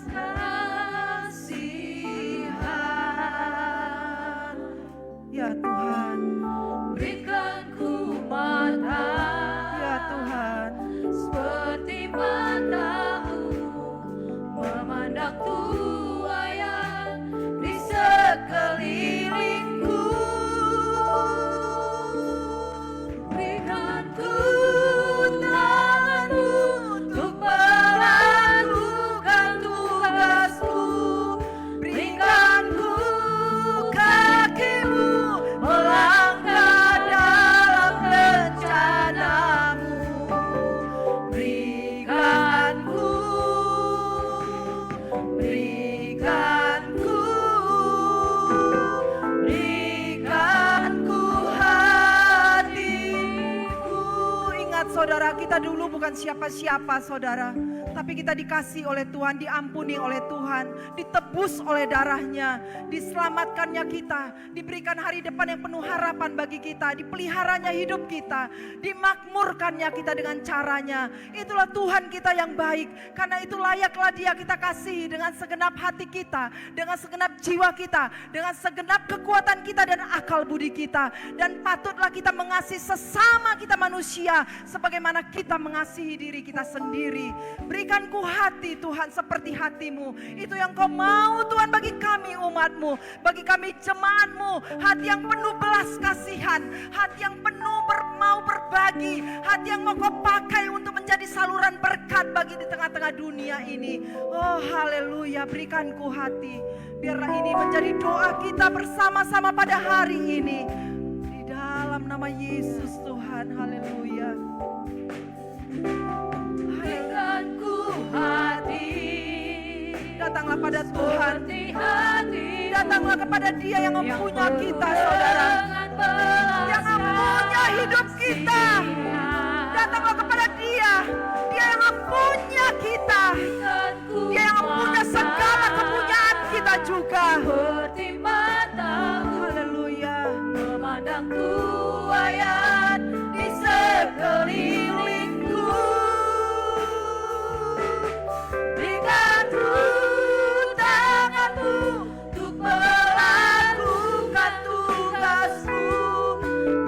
kasihan. Ya Tuhan. Berikanku mata, Ya Tuhan. seperti matamu, memandang tuayan di sekelilingku. Berikanku tanganmu untuk melangkah. kita dulu bukan siapa-siapa saudara, tapi kita dikasih oleh Tuhan, diampuni oleh Tuhan, ditebus oleh darahnya, diselamatkannya kita, diberikan hari depan yang penuh harapan bagi kita, dipeliharanya hidup kita, dimakmurkannya kita dengan caranya. Itulah Tuhan kita yang baik, karena itu layaklah Dia kita kasih dengan segenap hati kita, dengan segenap jiwa kita, dengan segenap kekuatan kita dan akal budi kita. Dan patutlah kita mengasihi sesama kita manusia sebagaimana kita mengasihi diri kita sendiri. Berikan ku hati Tuhan seperti hatimu. Itu yang kau mau Tuhan bagi kami umatmu, bagi kami jemaatmu. Hati yang penuh belas kasihan, hati yang penuh mau berbagi, hati yang mau kau pakai untuk menjadi saluran berkat bagi di tengah-tengah dunia ini. Oh haleluya, berikan ku hati. Biarlah ini menjadi doa kita bersama-sama pada hari ini. Di dalam nama Yesus Tuhan, haleluya. Berikan ku hati, Datanglah pada Tuhan, seperti hati datanglah kepada Dia yang mempunya kita saudara, yang mempunya hidup kita. Datanglah kepada Dia, Dia yang mempunya kita, Dia yang mempunya segala kepunyaan kita juga. Seperti matamu Haleluya. memandang tuayan di sekelilingku. Berikan ku tanganmu untuk melakukan tugasmu.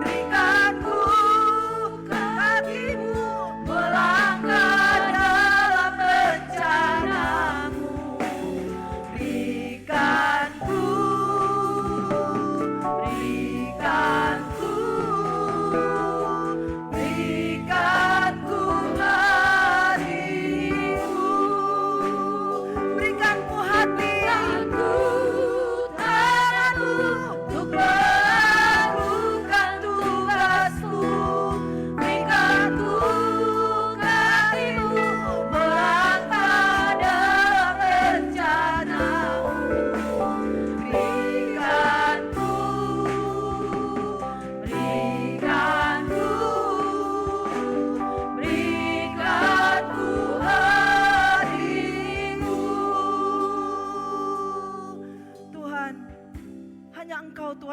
Berikan ku hatimu melangkah dalam rencanamu. Berikan ku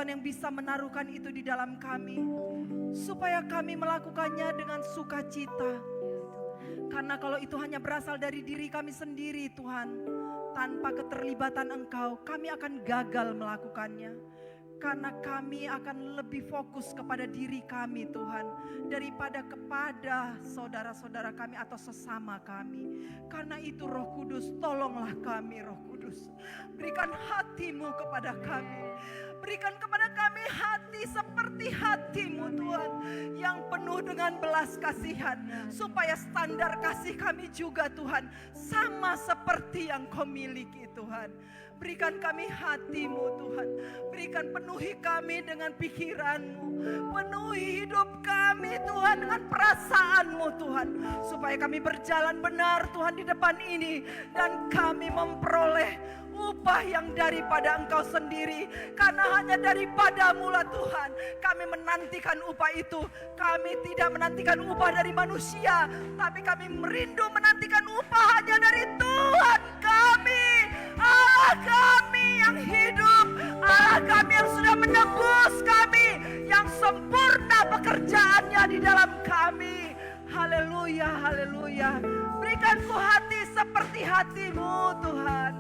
yang bisa menaruhkan itu di dalam kami, supaya kami melakukannya dengan sukacita. Karena kalau itu hanya berasal dari diri kami sendiri Tuhan, tanpa keterlibatan Engkau, kami akan gagal melakukannya. Karena kami akan lebih fokus kepada diri kami Tuhan, daripada kepada saudara-saudara kami atau sesama kami. Karena itu Roh Kudus, tolonglah kami Roh Kudus. Berikan hati-Mu kepada kami. Berikan kepada kami hati seperti hati-Mu Tuhan, yang penuh dengan belas kasihan, supaya standar kasih kami juga Tuhan sama seperti yang Kau miliki Tuhan. Berikan kami hati-Mu Tuhan, berikan penuhi kami dengan pikiran-Mu, penuhi hidup kami Tuhan dengan perasaan-Mu Tuhan, supaya kami berjalan benar Tuhan di depan ini, dan kami memperoleh upah yang daripada Engkau sendiri. Karena hanya daripada-Mu lah Tuhan kami menantikan upah itu. Kami tidak menantikan upah dari manusia, tapi kami merindu menantikan upah hanya dari Tuhan kami, Allah kami yang hidup, Allah kami yang sudah menebus kami, yang sempurna pekerjaannya di dalam kami. Haleluya, haleluya. Berikan ku hati seperti hati-Mu Tuhan.